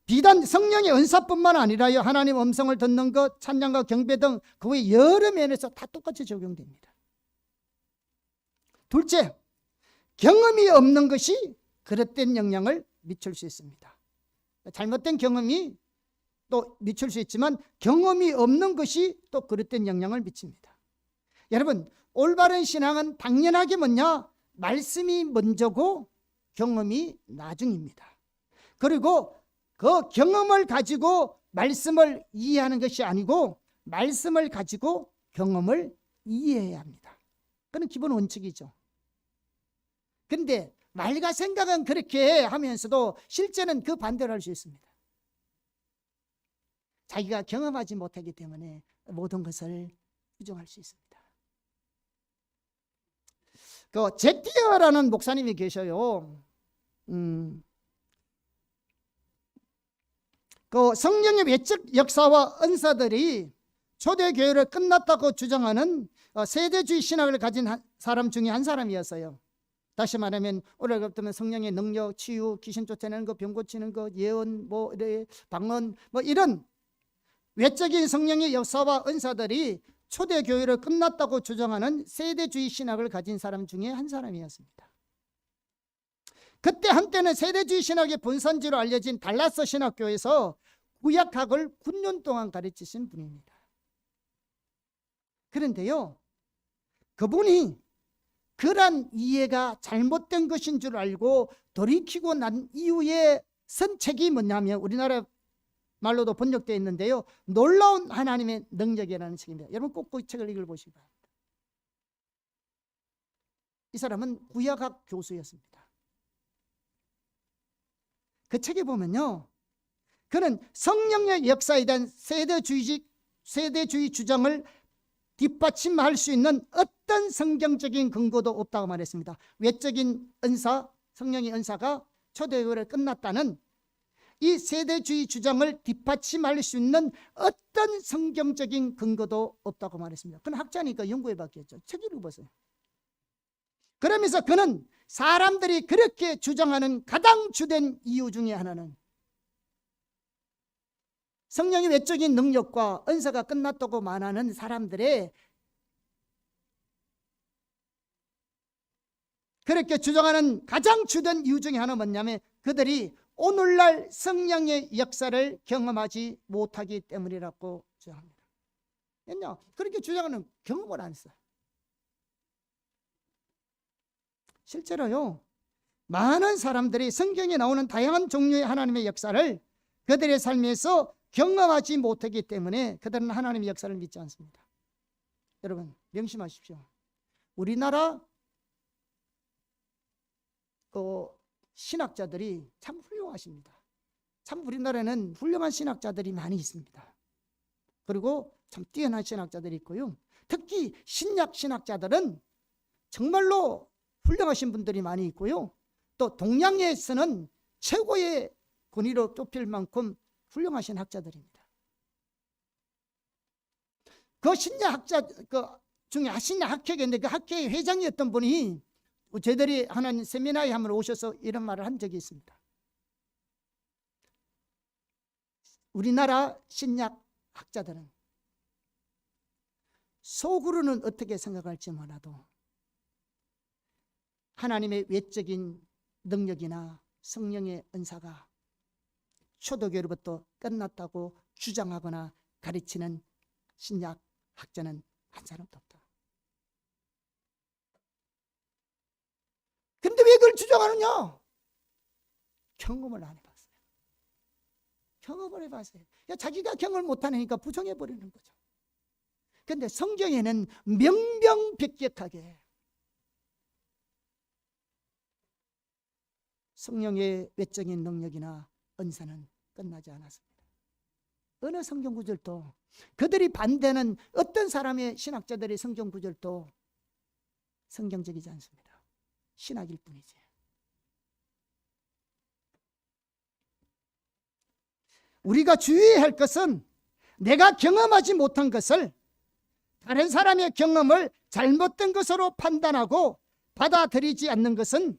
비단 성령의 은사뿐만 아니라요, 하나님 음성을 듣는 것, 찬양과 경배 등 그 외 여러 면에서 다 똑같이 적용됩니다. 둘째, 경험이 없는 것이 그릇된 영향을 미칠 수 있습니다. 잘못된 경험이 또 미칠 수 있지만 경험이 없는 것이 또 그릇된 영향을 미칩니다. 여러분, 올바른 신앙은 당연하게 뭐냐? 말씀이 먼저고 경험이 나중입니다. 그리고 그 경험을 가지고 말씀을 이해하는 것이 아니고 말씀을 가지고 경험을 이해해야 합니다. 그건 기본 원칙이죠. 그런데 말과 생각은 그렇게 하면서도 실제는 그 반대로 할 수 있습니다. 자기가 경험하지 못하기 때문에 모든 것을 부정할 수 있습니다. 그 제티어라는 목사님이 계셔요. 그 성령의 외적 역사와 은사들이 초대교회를 끝났다고 주장하는 세대주의 신학을 가진 사람 중에 한 사람이었어요. 다시 말하면 오늘 같으면 성령의 능력, 치유, 귀신 쫓아내는 거, 병 고치는 거, 예언, 방언, 이런 외적인 성령의 역사와 은사들이 초대교회를 끝났다고 주장하는 세대주의 신학을 가진 사람 중에 한 사람이었습니다. 그때 한때는 세대주의 신학의 본산지로 알려진 달라스 신학교에서 구약학을 9년 동안 가르치신 분입니다. 그런데요, 그분이 그런 이해가 잘못된 것인 줄 알고 돌이키고 난 이후에 쓴 책이 뭐냐면 우리나라 말로도 번역되어 있는데요, 놀라운 하나님의 능력이라는 책입니다. 여러분 꼭 그 책을 읽어보시기 바랍니다. 이 사람은 구약학 교수였습니다. 그 책에 보면요, 그는 성령의 역사에 대한 세대주의 주장을 뒷받침할 수 있는 어떤 성경적인 근거도 없다고 말했습니다. 외적인 은사, 성령의 은사가 초대교회를 끝났다는 이 세대주의 주장을 뒷받침할 수 있는 어떤 성경적인 근거도 없다고 말했습니다. 그는 학자니까 연구해 봤겠죠. 책 읽어보세요. 그러면서 그는 사람들이 그렇게 주장하는 가장 주된 이유 중에 하나는 성령의 외적인 능력과 은사가 끝났다고 말하는 사람들의 그렇게 주장하는 가장 주된 이유 중에 하나는 뭐냐면 그들이 오늘날 성령의 역사를 경험하지 못하기 때문이라고 주장합니다. 왜냐? 그렇게 주장하는 경험을 안 했어요. 실제로요, 많은 사람들이 성경에 나오는 다양한 종류의 하나님의 역사를 그들의 삶에서 경험하지 못하기 때문에 그들은 하나님의 역사를 믿지 않습니다. 여러분 명심하십시오. 우리나라 신학자들이 참 훌륭하십니다. 참 우리나라에는 훌륭한 신학자들이 많이 있습니다. 그리고 참 뛰어난 신학자들이 있고요. 특히 신약 신학자들은 정말로 훌륭하신 분들이 많이 있고요. 또 동양에서는 최고의 권위로 꼽힐 만큼 훌륭하신 학자들입니다. 그 신약 학자 중에 신약 학회가 있는데 그 학회의 회장이었던 분이 저희들이 하는 세미나에 한번 오셔서 이런 말을 한 적이 있습니다. 우리나라 신약 학자들은 속으로는 어떻게 생각할지 몰라도 하나님의 외적인 능력이나 성령의 은사가 초대교회로부터 끝났다고 주장하거나 가르치는 신약 학자는 한 사람도 없다. 그런데 왜 그걸 주장하느냐? 경험을 안 해봤어요. 경험을 해봤어요. 자기가 경험을 못하니까 부정해버리는 거죠. 그런데 성경에는 명명백백하게 성령의 외적인 능력이나 은사는 끝나지 않았습니다. 어느 성경 구절도 그들이 반대하는 어떤 사람의 신학자들의 성경 구절도 성경적이지 않습니다. 신학일 뿐이지. 우리가 주의해야 할 것은 내가 경험하지 못한 것을 다른 사람의 경험을 잘못된 것으로 판단하고 받아들이지 않는 것은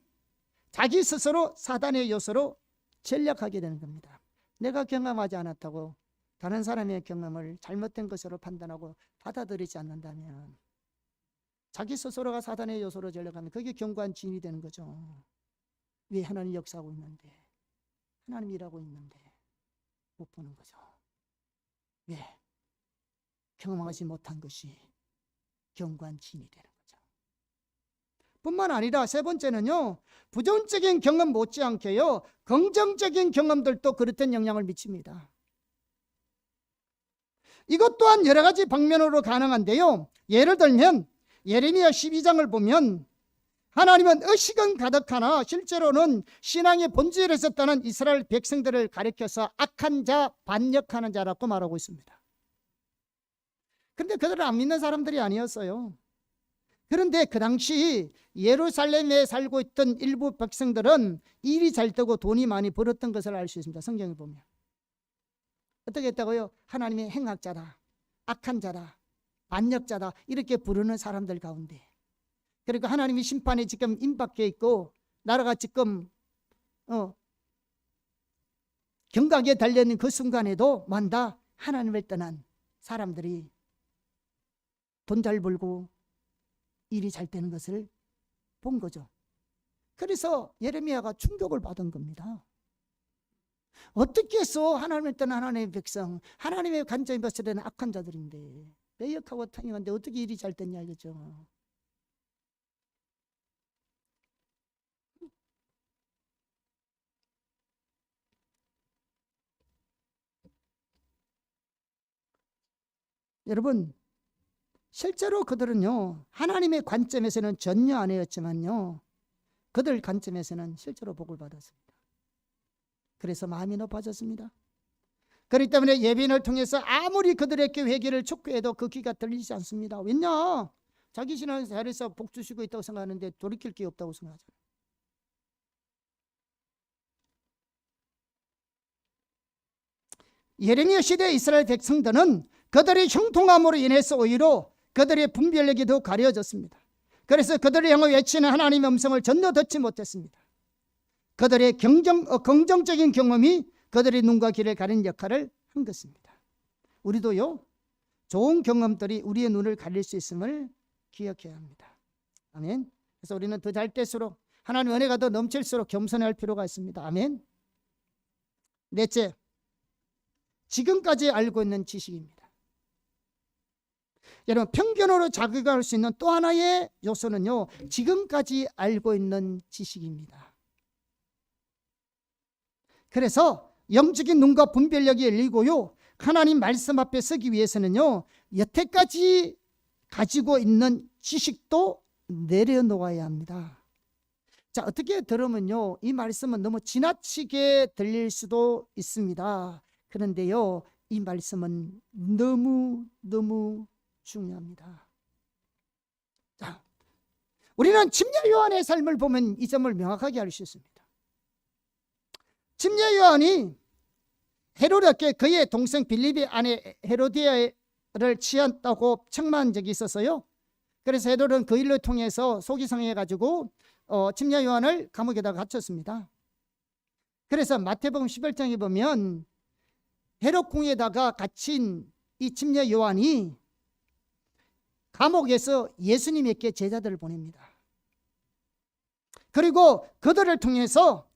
자기 스스로 사단의 요소로 전략하게 되는 겁니다. 내가 경험하지 않았다고 다른 사람의 경험을 잘못된 것으로 판단하고 받아들이지 않는다면 자기 스스로가 사단의 요소로 전략하면 그게 견고한 진이 되는 거죠. 왜 하나님 역사하고 있는데, 하나님 일하고 있는데 못 보는 거죠. 왜? 경험하지 못한 것이 견고한 진이 되는 거죠. 뿐만 아니라 세 번째는요, 부정적인 경험 못지않게요, 긍정적인 경험들도 그렇던 영향을 미칩니다. 이것 또한 여러 가지 방면으로 가능한데요, 예를 들면 예레미야 12장을 보면 하나님은 의식은 가득하나 실제로는 신앙의 본질에 있었다는 이스라엘 백성들을 가리켜서 악한 자, 반역하는 자라고 말하고 있습니다. 그런데 그들은 안 믿는 사람들이 아니었어요. 그런데 그 당시 예루살렘에 살고 있던 일부 백성들은 일이 잘 되고 돈이 많이 벌었던 것을 알 수 있습니다. 성경에 보면 어떻게 했다고요? 하나님의 행악자다, 악한 자다, 반역자다 이렇게 부르는 사람들 가운데, 그러니까 하나님이 심판이 지금 임박해 있고 나라가 지금 경각에 달려있는 그 순간에도 만다 하나님을 떠난 사람들이 돈 잘 벌고 일이 잘 되는 것을 본 거죠. 그래서 예레미야가 충격을 받은 겁니다. 어떻게 해서 하나님을 떠난 하나님의 백성, 하나님의 관점이 봤을 때는 악한 자들인데, 매역하고 탕행한데 어떻게 일이 잘 됐냐 이거죠. 여러분, 실제로 그들은요, 하나님의 관점에서는 전혀 아니었지만요, 그들 관점에서는 실제로 복을 받았습니다. 그래서 마음이 높아졌습니다. 그렇기 때문에 예배인을 통해서 아무리 그들에게 회개를 촉구해도 그 귀가 들리지 않습니다. 왜냐? 자기 신앙을 잘해서 복 주시고 있다고 생각하는데 돌이킬 게 없다고 생각하잖아요. 예레미야 시대 이스라엘 백성들은 그들의 형통함으로 인해서 오히려 그들의 분별력이 더 가려졌습니다. 그래서 그들을 향해 외치는 하나님의 음성을 전혀 듣지 못했습니다. 그들의 긍정적인 경험이 그들의 눈과 귀를 가리는 역할을 한 것입니다. 우리도요, 좋은 경험들이 우리의 눈을 가릴 수 있음을 기억해야 합니다. 아멘. 그래서 우리는 더 잘 될수록 하나님 은혜가 더 넘칠수록 겸손해야 할 필요가 있습니다. 아멘. 넷째, 지금까지 알고 있는 지식입니다. 여러분, 편견으로 자극할 수 있는 또 하나의 요소는요, 지금까지 알고 있는 지식입니다. 그래서 영적인 눈과 분별력이 열리고요, 하나님 말씀 앞에 서기 위해서는요, 여태까지 가지고 있는 지식도 내려놓아야 합니다. 자, 어떻게 들으면요, 이 말씀은 너무 지나치게 들릴 수도 있습니다. 그런데요, 이 말씀은 너무 중요합니다. 자, 우리는 침례 요한의 삶을 보면 이 점을 명확하게 알 수 있습니다. 침례 요한이 헤로드께 그의 동생 빌립의 아내 헤로디아를 취한다고 책망한 적이 있어서요, 그래서 헤롯은 그 일로 통해서 속이 상해가지고 침례 요한을 감옥에다 갇혔습니다. 그래서 마태복음 11장에 보면 헤롯 궁에다가 갇힌 이 침례 요한이 감옥에서 예수님에게 제자들을 보냅니다. 그리고 그들을 통해서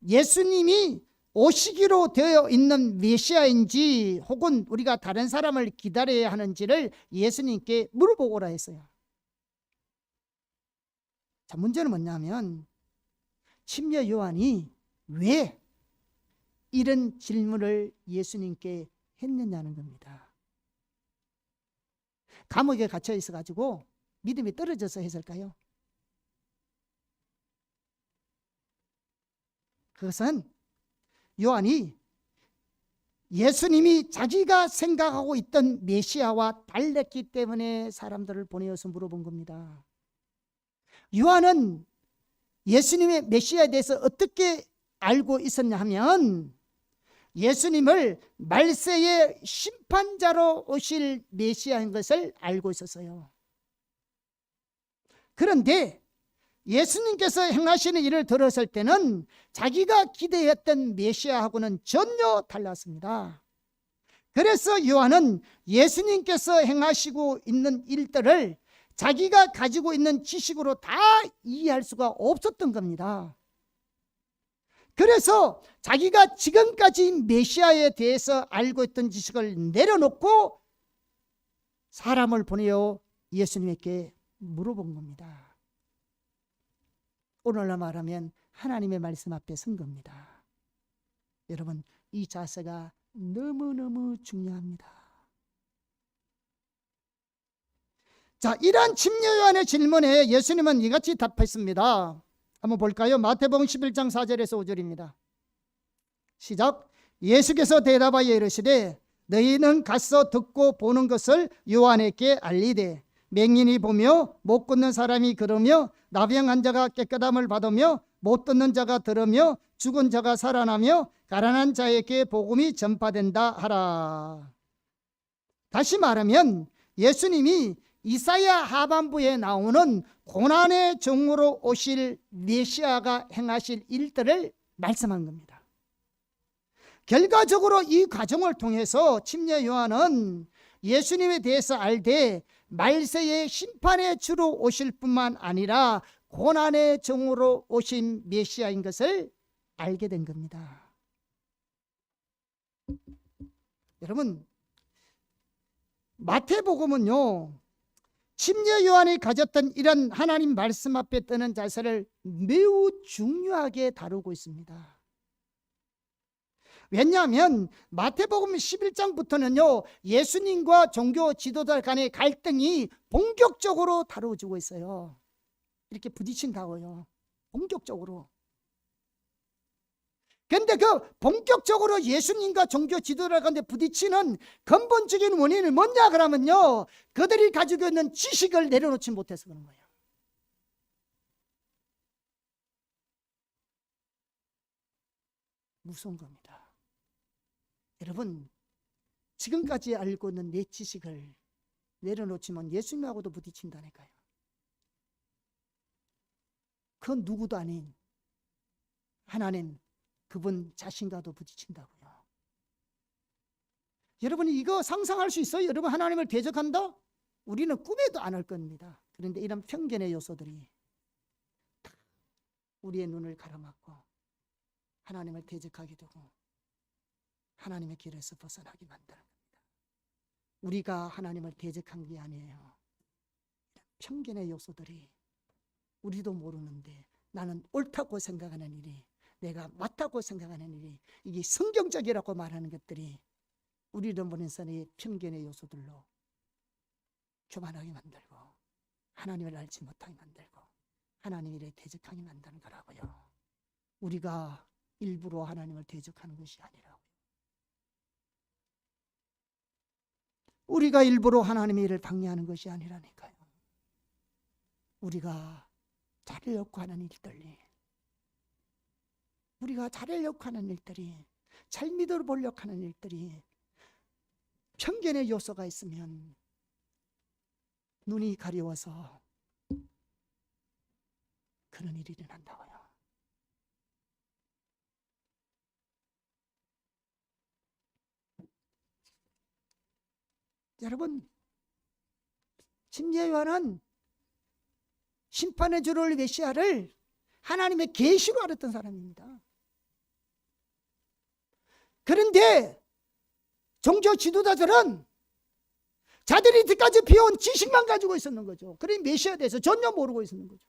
예수님이 오시기로 되어 있는 메시아인지 혹은 우리가 다른 사람을 기다려야 하는지를 예수님께 물어보고 오라 했어요. 자, 문제는 뭐냐면 침례 요한이 왜 이런 질문을 예수님께 했느냐는 겁니다. 감옥에 갇혀 있어가지고 믿음이 떨어져서 했을까요? 그것은 요한이 예수님이 자기가 생각하고 있던 메시아와 달랐기 때문에 사람들을 보내어서 물어본 겁니다. 요한은 예수님의 메시아에 대해서 어떻게 알고 있었냐 하면 예수님을 말세의 심판자로 오실 메시아인 것을 알고 있었어요. 그런데 예수님께서 행하시는 일을 들었을 때는 자기가 기대했던 메시아하고는 전혀 달랐습니다. 그래서 요한은 예수님께서 행하시고 있는 일들을 자기가 가지고 있는 지식으로 다 이해할 수가 없었던 겁니다. 그래서 자기가 지금까지 메시아에 대해서 알고 있던 지식을 내려놓고 사람을 보내어 예수님께 물어본 겁니다. 오늘날 말하면 하나님의 말씀 앞에 선 겁니다. 여러분, 이 자세가 너무너무 중요합니다. 자, 이러한 침례 요한의 질문에 예수님은 이같이 답했습니다. 한번 볼까요? 마태복음 11장 4절에서 5절입니다. 시작. 예수께서 대답하여 이르시되 너희는 가서 듣고 보는 것을 요한에게 알리되 맹인이 보며 못 걷는 사람이 걸으며 나병한 자가 깨끗함을 받으며 못 듣는 자가 들으며 죽은 자가 살아나며 가난한 자에게 복음이 전파된다 하라. 다시 말하면 예수님이 이사야 하반부에 나오는 고난의 종으로 오실 메시아가 행하실 일들을 말씀한 겁니다. 결과적으로 이 과정을 통해서 침례 요한은 예수님에 대해서 알되 말세의 심판의 주로 오실 뿐만 아니라 고난의 종으로 오신 메시아인 것을 알게 된 겁니다. 여러분, 마태복음은요, 침례 요한이 가졌던 이런 하나님 말씀 앞에 뜨는 자세를 매우 중요하게 다루고 있습니다. 왜냐하면 마태복음 11장부터는요 예수님과 종교 지도자 간의 갈등이 본격적으로 다루어지고 있어요. 이렇게 부딪힌다고요. 본격적으로. 그런데 그 본격적으로 예수님과 종교 지도자 간에 부딪히는 근본적인 원인은 뭐냐 그러면요, 그들이 가지고 있는 지식을 내려놓지 못해서 그런 거예요. 무서운 겁니다. 여러분, 지금까지 알고 있는 내 지식을 내려놓지만 예수님하고도 부딪힌다니까요. 그건 누구도 아닌 하나님, 그분 자신과도 부딪힌다고요. 여러분이 이거 상상할 수 있어요? 여러분, 하나님을 대적한다? 우리는 꿈에도 안 할 겁니다. 그런데 이런 편견의 요소들이 다 우리의 눈을 가로막고 하나님을 대적하게 되고 하나님의 길에서 벗어나게 만드는 겁니다. 우리가 하나님을 대적한 게 아니에요. 편견의 요소들이 우리도 모르는데 나는 옳다고 생각하는 일이, 내가 맞다고 생각하는 일이, 이게 성경적이라고 말하는 것들이 우리도 모르는 편견의 요소들로 교만하게 만들고 하나님을 알지 못하게 만들고 하나님 일에 대적하게 만드는 거라고요. 우리가 일부러 하나님을 대적하는 것이 아니라고요. 우리가 일부러 하나님의 일을 방해하는 것이 아니라니까요. 우리가 잘하려고 하는 일들이, 우리가 잘하려고 하는 일들이, 잘 믿어보려고 하는 일들이 편견의 요소가 있으면 눈이 가려워서 그런 일이 일어난다고요. 여러분, 침례 요한은 심판의 주를 메시아를 하나님의 계시로 알았던 사람입니다. 그런데 종교 지도자들은 자들이 이때까지 배운 지식만 가지고 있었는 거죠. 그러니 메시아에 대해서 전혀 모르고 있었는 거죠.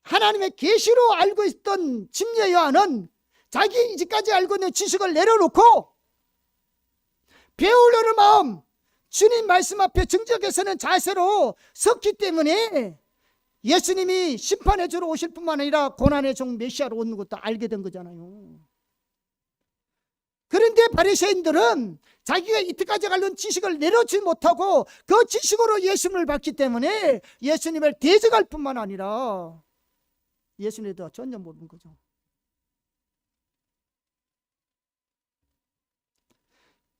하나님의 계시로 알고 있던 침례 요한은 자기 이제까지 알고 있는 지식을 내려놓고 배우려는 마음, 주님 말씀 앞에 정직하게 자세로 섰기 때문에 예수님이 심판의 주로 오실 뿐만 아니라 고난의 종 메시아로 오는 것도 알게 된 거잖아요. 그런데 바리새인들은 자기가 이때까지 알던 지식을 내려놓지 못하고 그 지식으로 예수님을 받기 때문에 예수님을 대적할 뿐만 아니라 예수님에 대해 전혀 모르는 거죠.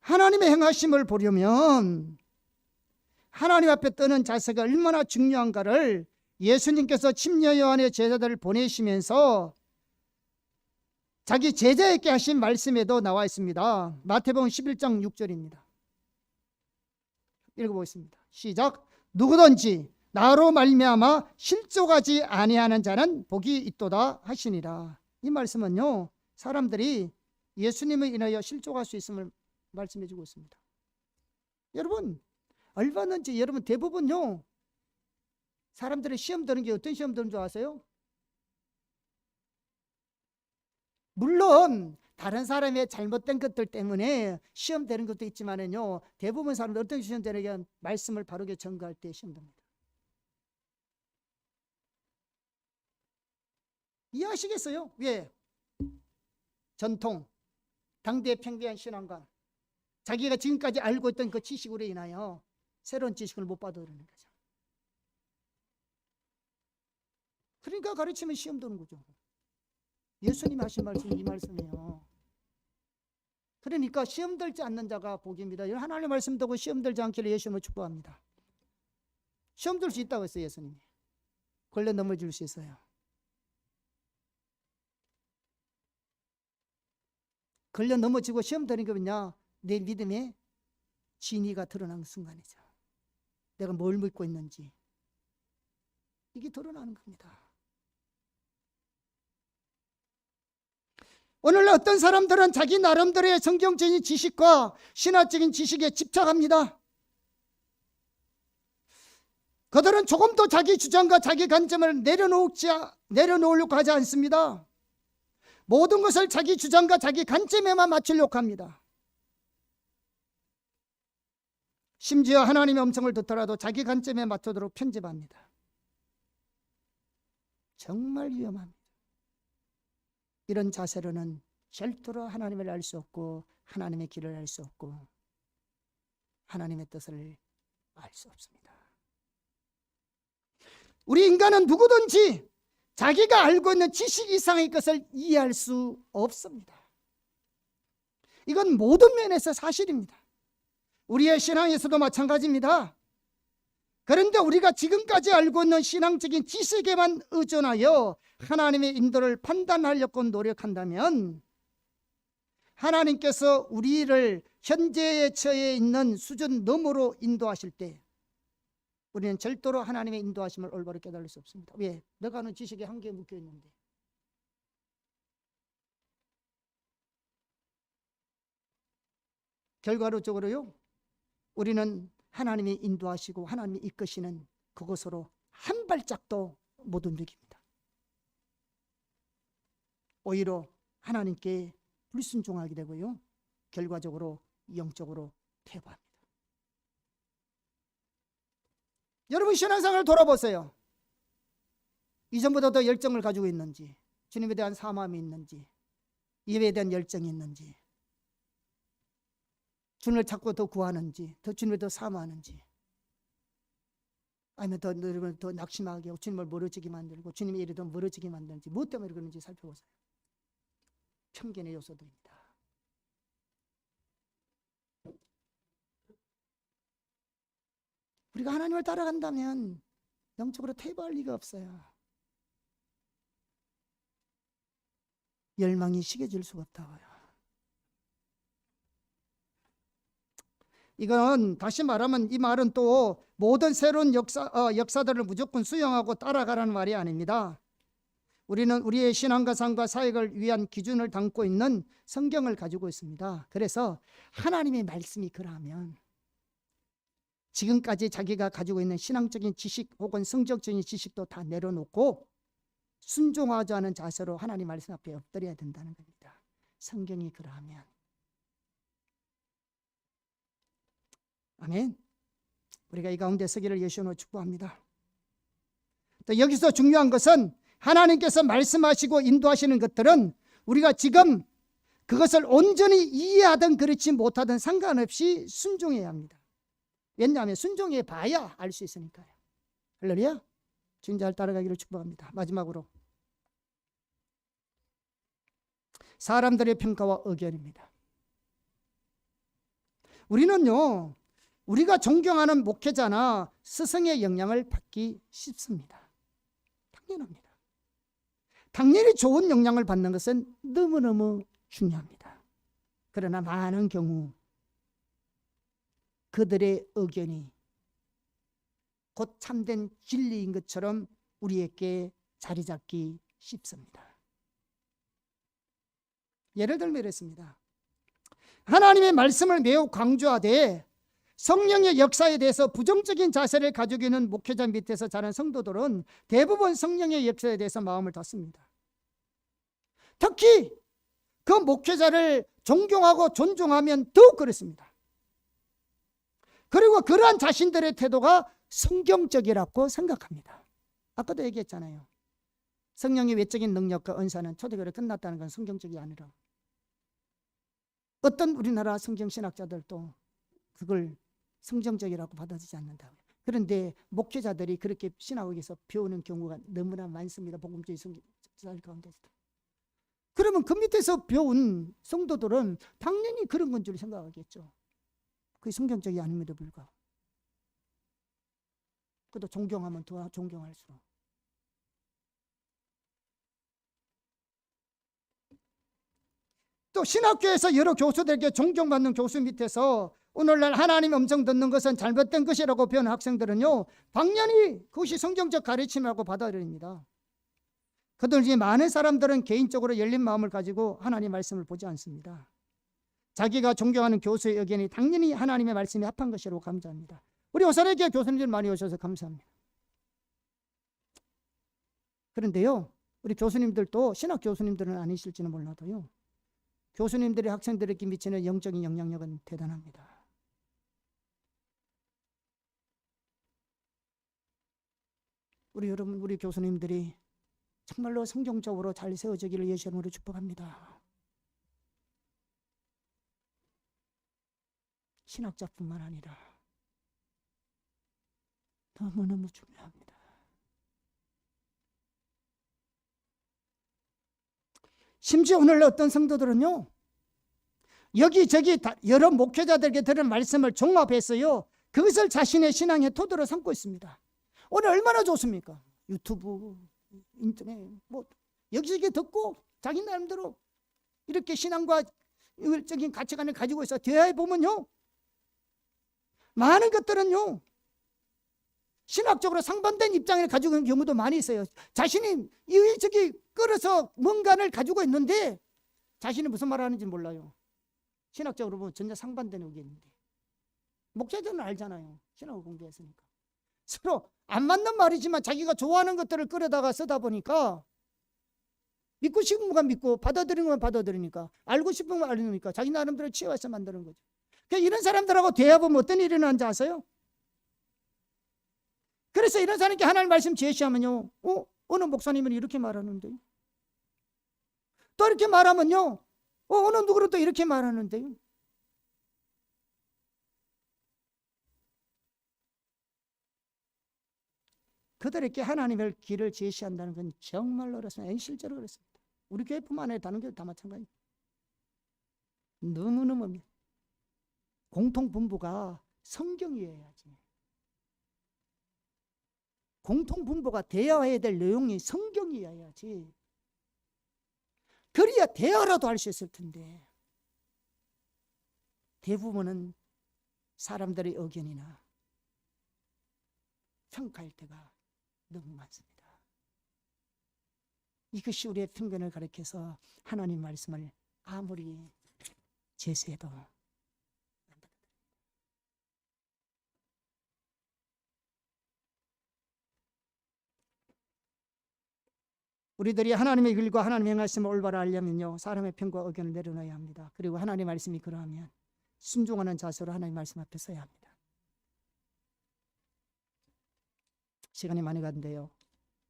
하나님의 행하심을 보려면 하나님 앞에 떠는 자세가 얼마나 중요한가를 예수님께서 침례 요한의 제자들을 보내시면서 자기 제자에게 하신 말씀에도 나와 있습니다. 마태복음 11장 6절입니다. 읽어보겠습니다. 시작. 누구든지 나로 말미암아 실족하지 아니하는 자는 복이 있도다 하시니라. 이 말씀은요, 사람들이 예수님을 인하여 실족할 수 있음을 말씀해 주고 있습니다. 여러분, 얼마든지 여러분 대부분요, 사람들이 시험 드는 게 어떤 시험 드는 줄 아세요? 물론 다른 사람의 잘못된 것들 때문에 시험 되는 것도 있지만은요, 대부분 사람들 어떤 시험 되는 게 말씀을 바르게 전가할 때 시험 됩니다. 이해하시겠어요? 왜? 전통, 당대의 평비한 신앙관, 자기가 지금까지 알고 있던 그 지식으로 인하여 새로운 지식을 못 받아들이는 거죠. 그러니까 가르치면 시험 드는 거죠. 예수님이 하신 말씀이 이 말씀이에요. 그러니까 시험 들지 않는 자가 복입니다. 하나님의 말씀 듣고 시험 들지 않기를 예수님을 축복합니다. 시험 들 수 있다고 했어요. 예수님이. 걸려 넘어질 수 있어요. 걸려 넘어지고 시험 드는 게 뭐냐? 내 믿음의 진위가 드러나는 순간이죠. 내가 뭘 믿고 있는지 이게 드러나는 겁니다. 오늘날 어떤 사람들은 자기 나름대로의 성경적인 지식과 신화적인 지식에 집착합니다. 그들은 조금도 자기 주장과 자기 관점을 내려놓으려고 하지 않습니다. 모든 것을 자기 주장과 자기 관점에만 맞추려고 합니다. 심지어 하나님의 음성을 듣더라도 자기 관점에 맞추도록 편집합니다. 정말 위험합니다. 이런 자세로는 절대로 하나님을 알 수 없고 하나님의 길을 알 수 없고 하나님의 뜻을 알 수 없습니다. 우리 인간은 누구든지 자기가 알고 있는 지식 이상의 것을 이해할 수 없습니다. 이건 모든 면에서 사실입니다. 우리의 신앙에서도 마찬가지입니다. 그런데 우리가 지금까지 알고 있는 신앙적인 지식에만 의존하여 하나님의 인도를 판단하려고 노력한다면 하나님께서 우리를 현재에 처해 있는 수준 너머로 인도하실 때 우리는 절대로 하나님의 인도하심을 올바로 깨달을 수 없습니다. 왜? 내가 아는 지식에 한계에 묶여 있는데. 결과적으로요, 우리는 하나님이 인도하시고 하나님이 이끄시는 그곳으로 한 발짝도 못 움직입니다. 오히려 하나님께 불순종하게 되고요, 결과적으로 영적으로 퇴보합니다. 여러분 신앙생활을 돌아보세요. 이전보다 더 열정을 가지고 있는지, 주님에 대한 사모함이 있는지, 예배에 대한 열정이 있는지, 주님을 찾고 더 구하는지, 더 주님을 더 사모하는지, 아니면 더 낙심하게 하고 주님을 멀어지게 만들고 주님의 일이 더 멀어지게 만드는지, 무엇 때문에 그런지 살펴보세요. 편견의 요소들입니다. 우리가 하나님을 따라간다면 영적으로 퇴보할 리가 없어요. 열망이 식어질 수가 없다고요. 이건 다시 말하면 이 말은 또 모든 새로운 역사들을 무조건 수용하고 따라가라는 말이 아닙니다. 우리는 우리의 신앙과 삶과 사역을 위한 기준을 담고 있는 성경을 가지고 있습니다. 그래서 하나님의 말씀이 그러하면 지금까지 자기가 가지고 있는 신앙적인 지식 혹은 성적적인 지식도 다 내려놓고 순종하지 않은 자세로 하나님 말씀 앞에 엎드려야 된다는 겁니다. 성경이 그러하면. 아멘. 우리가 이 가운데 서기를 예수로 축복합니다. 또 여기서 중요한 것은 하나님께서 말씀하시고 인도하시는 것들은 우리가 지금 그것을 온전히 이해하든 그렇지 못하든 상관없이 순종해야 합니다. 왜냐하면 순종해 봐야 알 수 있으니까요. 할렐루야. 지금 잘 따라가기를 축복합니다. 마지막으로 사람들의 평가와 의견입니다. 우리는요, 우리가 존경하는 목회자나 스승의 영향을 받기 쉽습니다. 당연합니다. 당연히 좋은 영향을 받는 것은 너무너무 중요합니다. 그러나 많은 경우 그들의 의견이 곧 참된 진리인 것처럼 우리에게 자리 잡기 쉽습니다. 예를 들면 이렇습니다. 하나님의 말씀을 매우 강조하되 성령의 역사에 대해서 부정적인 자세를 가지고 있는 목회자 밑에서 자란 성도들은 대부분 성령의 역사에 대해서 마음을 닫습니다. 특히 그 목회자를 존경하고 존중하면 더욱 그렇습니다. 그리고 그러한 자신들의 태도가 성경적이라고 생각합니다. 아까도 얘기했잖아요. 성령의 외적인 능력과 은사는 초대교회 끝났다는 건 성경적이 아니라, 어떤 우리나라 성경신학자들도 그걸 성경적이라고 받아들이지 않는다고요. 그런데 목회자들이 그렇게 신학에서 배우는 경우가 너무나 많습니다. 복음주의 성경자들 가운데서도. 그러면 그 밑에서 배운 성도들은 당연히 그런 건 줄 생각하겠죠. 그게 성경적이 아님에도 불구하고. 그래도 존경하면 더 존경할수록. 또 신학교에서 여러 교수들에게 존경받는 교수 밑에서 오늘날 하나님 음성 듣는 것은 잘못된 것이라고 배우는 학생들은요, 당연히 그것이 성경적 가르침이라고 받아들입니다. 그들 중에 많은 사람들은 개인적으로 열린 마음을 가지고 하나님의 말씀을 보지 않습니다. 자기가 존경하는 교수의 의견이 당연히 하나님의 말씀에 합한 것이라고 감사합니다. 우리 오산에게 교수님들 많이 오셔서 감사합니다. 그런데요, 우리 교수님들도 신학 교수님들은 아니실지는 몰라도요, 교수님들이 학생들에게 미치는 영적인 영향력은 대단합니다. 우리 여러분, 우리 교수님들이 정말로 성경적으로 잘 세워지기를 예수 이름으로 축복합니다. 신학자뿐만 아니라 너무너무 중요합니다. 심지어 오늘 어떤 성도들은요, 여기저기 여러 목회자들에게 들은 말씀을 종합해서요, 그것을 자신의 신앙의 토대로 삼고 있습니다. 오늘 얼마나 좋습니까? 유튜브, 인터넷, 뭐 여기저기 듣고 자기 나름대로 이렇게 신앙과 일적인 가치관을 가지고 있어 대화해 보면요, 많은 것들은요 신학적으로 상반된 입장을 가지고 있는 경우도 많이 있어요. 자신이 이쪽이 끌어서 뭔가를 가지고 있는데 자신이 무슨 말 하는지 몰라요. 신학적으로 보면 전혀 상반된 의견인데, 목사들은 알잖아요. 신학을 공부했으니까. 서로 안 맞는 말이지만 자기가 좋아하는 것들을 끌어다가 쓰다 보니까 믿고 싶은 건 믿고 받아들이는 건 받아들이니까, 알고 싶은 건 알으니까 자기 나름대로 치워서 만드는 거죠. 그러니까 이런 사람들하고 대화해보면 어떤 일이 일어나는지 아세요? 그래서 이런 사람께 하나님 말씀 제시하면요, 어느 목사님은 이렇게 말하는데요, 또 이렇게 말하면요, 어느 누구는 또 이렇게 말하는데요. 그들에게 하나님의 길을 제시한다는 건 정말로 어렵습니다. 실제로 그렇습니다. 우리 교회뿐만 아니라 다른 교회 다 마찬가지입니다. 너무너무 공통분부가 성경이어야지. 공통분모가 되어야 될 내용이 성경이어야지. 그래야 대화라도 할 수 있을 텐데 대부분은 사람들의 의견이나 평가할 때가 너무 많습니다. 이것이 우리의 편견을 가리켜서 하나님 말씀을 아무리 제시해도 안 받아들입니다. 우리들이 하나님의 길과 하나님의 말씀을 올바로 알려면요, 사람의 편과 의견을 내려놔야 합니다. 그리고 하나님의 말씀이 그러하면 순종하는 자세로 하나님의 말씀 앞에 서야 합니다. 시간이 많이 갔는데요,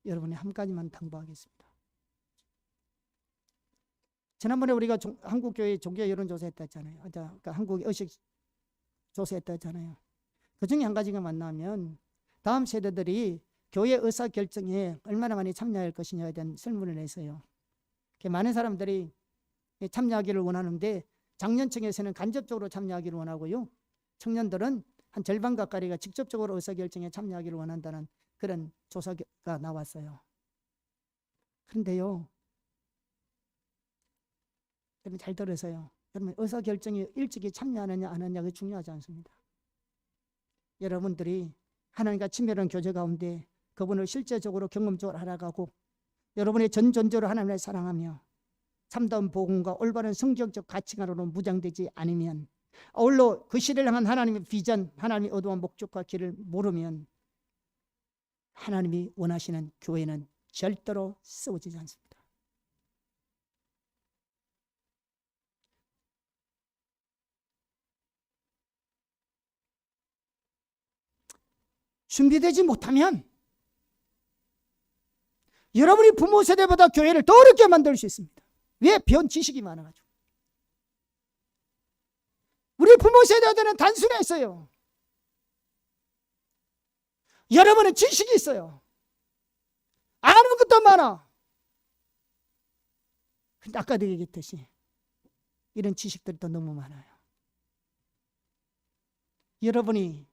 여러분이 한 가지만 당부하겠습니다. 지난번에 우리가 한국교회 종교 여론조사했다 했잖아요. 그러니까 한국 의식 조사했다 했잖아요. 그 중에 한 가지가 만나면 다음 세대들이 교회 의사결정에 얼마나 많이 참여할 것이냐에 대한 설문을 내서요, 많은 사람들이 참여하기를 원하는데 장년층에서는 간접적으로 참여하기를 원하고요, 청년들은 한 절반 가까이가 직접적으로 의사결정에 참여하기를 원한다는 그런 조사가 나왔어요. 그런데요, 여러분 잘 들으세요. 여러분 의사결정에 일찍이 참여하느냐 안 하느냐가 중요하지 않습니다. 여러분들이 하나님과 친밀한 교제 가운데 그분을 실제적으로 경험적으로 알아가고 여러분의 전존재로 하나님을 사랑하며 참다운 복음과 올바른 성경적 가치관으로 무장되지 않으면, 아울러 그 시대를 향한 하나님의 비전, 하나님의 의도와 목적과 길을 모르면 하나님이 원하시는 교회는 절대로 세워지지 않습니다. 준비되지 못하면 여러분이 부모 세대보다 교회를 더 어렵게 만들 수 있습니다. 왜? 배운 지식이 많아가지고. 우리 부모 세대들은 단순했어요. 여러분은 지식이 있어요. 아는 것도 많아. 근데 아까 내가 얘기했듯이 이런 지식들이 또 너무 많아요. 여러분이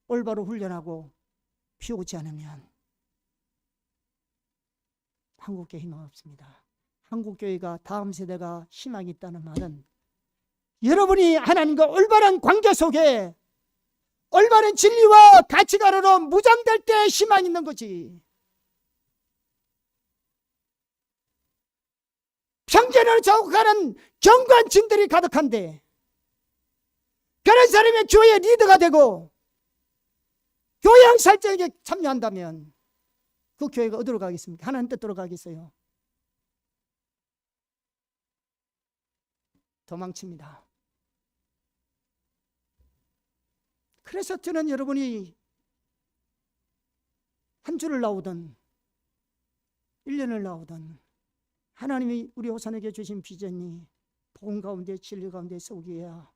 올바로 훈련하고 피우지 않으면 한국교회 희망 없습니다. 한국교회가 다음 세대가 희망이 있다는 말은 여러분이 하나님과 올바른 관계 속에 올바른 진리와 가치관으로 무장될 때 희망이 있는 거지. 편견을 자극하는 경관진들이 가득한데 그런 사람이 교회의 리더가 되고 교양 살정에 참여한다면 그 교회가 어디로 가겠습니까? 하나님 뜻대로 가겠어요? 도망칩니다. 그래서 저는 여러분이 한 주를 나오든 1년을 나오든 하나님이 우리 호산에게 주신 비전이 복음 가운데 진리 가운데 서기야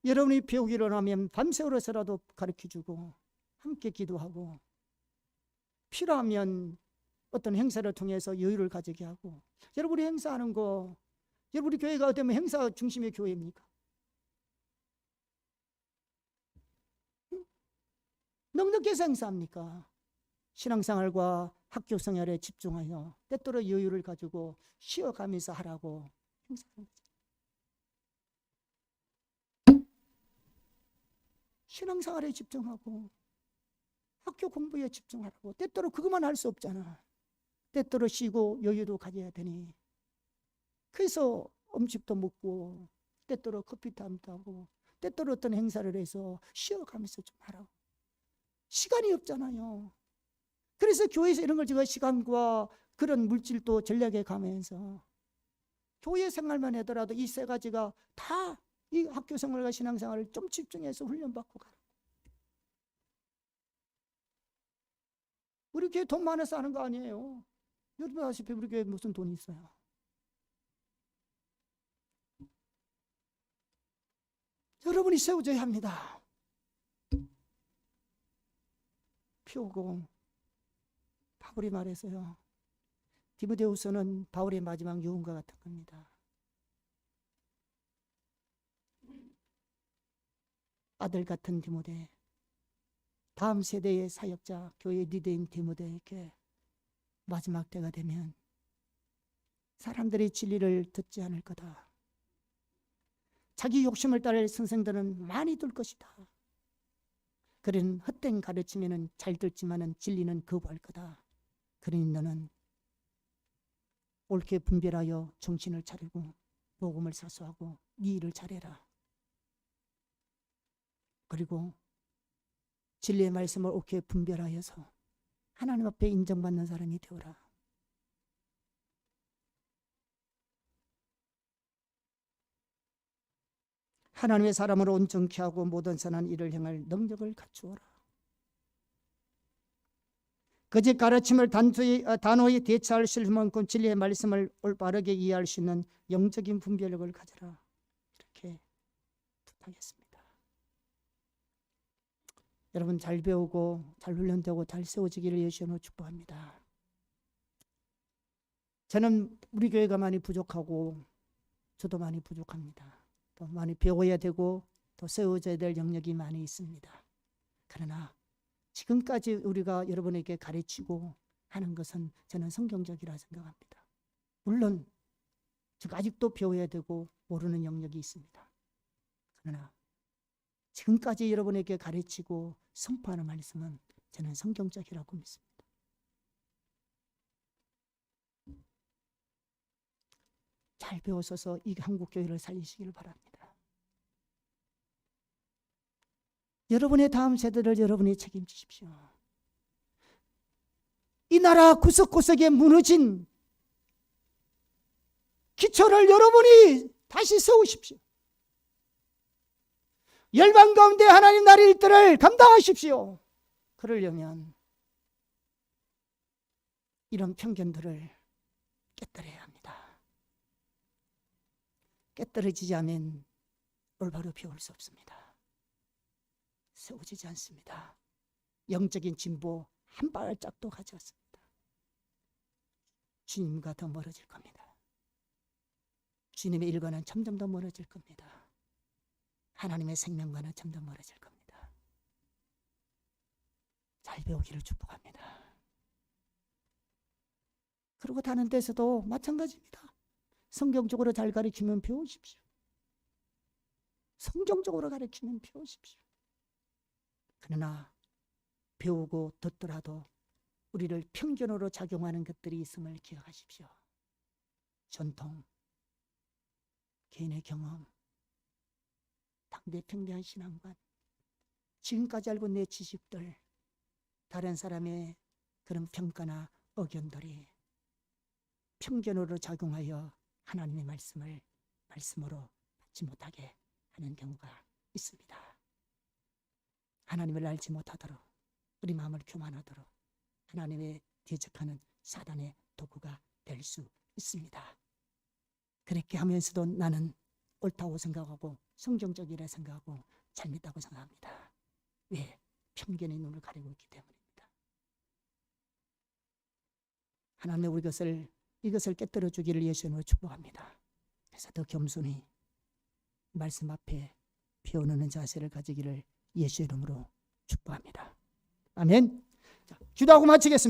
여러분이 배우기를 하면 밤새워서라도 가르쳐주고 함께 기도하고 필요하면 어떤 행사를 통해서 여유를 가지게 하고. 여러분이 행사하는 거, 여러분이 교회가 어쩌면 행사 중심의 교회입니까? 넉넉해서 행사합니까? 신앙생활과 학교 생활에 집중하여 때때로 여유를 가지고 쉬어가면서 하라고 행사하는 거죠. 신앙생활에 집중하고 학교 공부에 집중하라고. 때때로 그것만 할 수 없잖아. 때때로 쉬고 여유도 가져야 되니. 그래서 음식도 먹고 때때로 커피타임도 하고 때때로 어떤 행사를 해서 쉬어가면서 좀 하라고. 시간이 없잖아요. 그래서 교회에서 이런 걸 제가 시간과 그런 물질도 전략에 가면서 교회 생활만 하더라도 이 세 가지가 다 이 학교 생활과 신앙생활을 좀 집중해서 훈련받고 가라. 우리 교회 돈 많아서 하는 거 아니에요. 여러분 아시다시피 우리 교회 무슨 돈이 있어요. 여러분이 세워져야 합니다. 피우고. 바울이 말했어요. 디모데후서는 바울의 마지막 유언과 같은 겁니다. 아들 같은 디모데, 다음 세대의 사역자, 교회 리더인 디모데에게 마지막 때가 되면 사람들이 진리를 듣지 않을 거다. 자기 욕심을 따를 선생들은 많이 들 것이다. 그런 헛된 가르치면은 잘 듣지만은 진리는 거부할 거다. 그러니 너는 옳게 분별하여 정신을 차리고 복음을 사수하고 네 일을 잘해라. 그리고 진리의 말씀을 옳게 분별하여서 하나님 앞에 인정받는 사람이 되어라. 하나님의 사람으로 온전케 하고 모든 선한 일을 행할 능력을 갖추어라. 거짓 가르침을 단호히 대처할 수 있을 만큼 진리의 말씀을 올바르게 이해할 수 있는 영적인 분별력을 가져라. 이렇게 부탁했습니다. 여러분 잘 배우고 잘 훈련되고 잘 세워지기를 예수님으로 축복합니다. 저는 우리 교회가 많이 부족하고 저도 많이 부족합니다. 또 많이 배워야 되고 또 세워져야 될 영역이 많이 있습니다. 그러나 지금까지 우리가 여러분에게 가르치고 하는 것은 저는 성경적이라 생각합니다. 물론 제가 아직도 배워야 되고 모르는 영역이 있습니다. 그러나 지금까지 여러분에게 가르치고 선포하는 말씀은 저는 성경적이라고 믿습니다. 잘 배우셔서 이 한국교회를 살리시기를 바랍니다. 여러분의 다음 세대를 여러분이 책임지십시오. 이 나라 구석구석에 무너진 기초를 여러분이 다시 세우십시오. 열방 가운데 하나님 나라의 일들을 감당하십시오. 그러려면 이런 편견들을 깨뜨려야 합니다. 깨뜨려지지 않으면 올바로 배울 수 없습니다. 세워지지 않습니다. 영적인 진보 한 발짝도 가지 않습니다. 주님과 더 멀어질 겁니다. 주님의 일과는 점점 더 멀어질 겁니다. 하나님의 생명과는 점점 멀어질 겁니다. 잘 배우기를 축복합니다. 그리고 다른 데서도 마찬가지입니다. 성경적으로 잘 가르치면 배우십시오. 성경적으로 가르치면 배우십시오. 그러나 배우고 듣더라도 우리를 편견으로 작용하는 것들이 있음을 기억하십시오. 전통, 개인의 경험, 당대 평대한 신앙관, 지금까지 알고 내 지식들, 다른 사람의 그런 평가나 의견들이 편견으로 작용하여 하나님의 말씀으로 받지 못하게 하는 경우가 있습니다. 하나님을 알지 못하도록 우리 마음을 교만하도록 하나님의 대적하는 사단의 도구가 될 수 있습니다. 그렇게 하면서도 나는 옳다고 생각하고 성경적이라 생각하고 잘못다고 생각합니다. 왜? 편견의 눈을 가리고 있기 때문입니다. 하나님의 이것을 깨뜨려 주기를 예수님으로 축복합니다. 그래서 더 겸손히 말씀 앞에 배우는 자세를 가지기를 예수 이름으로 축복합니다. 아멘. 자, 기도하고 마치겠습니다.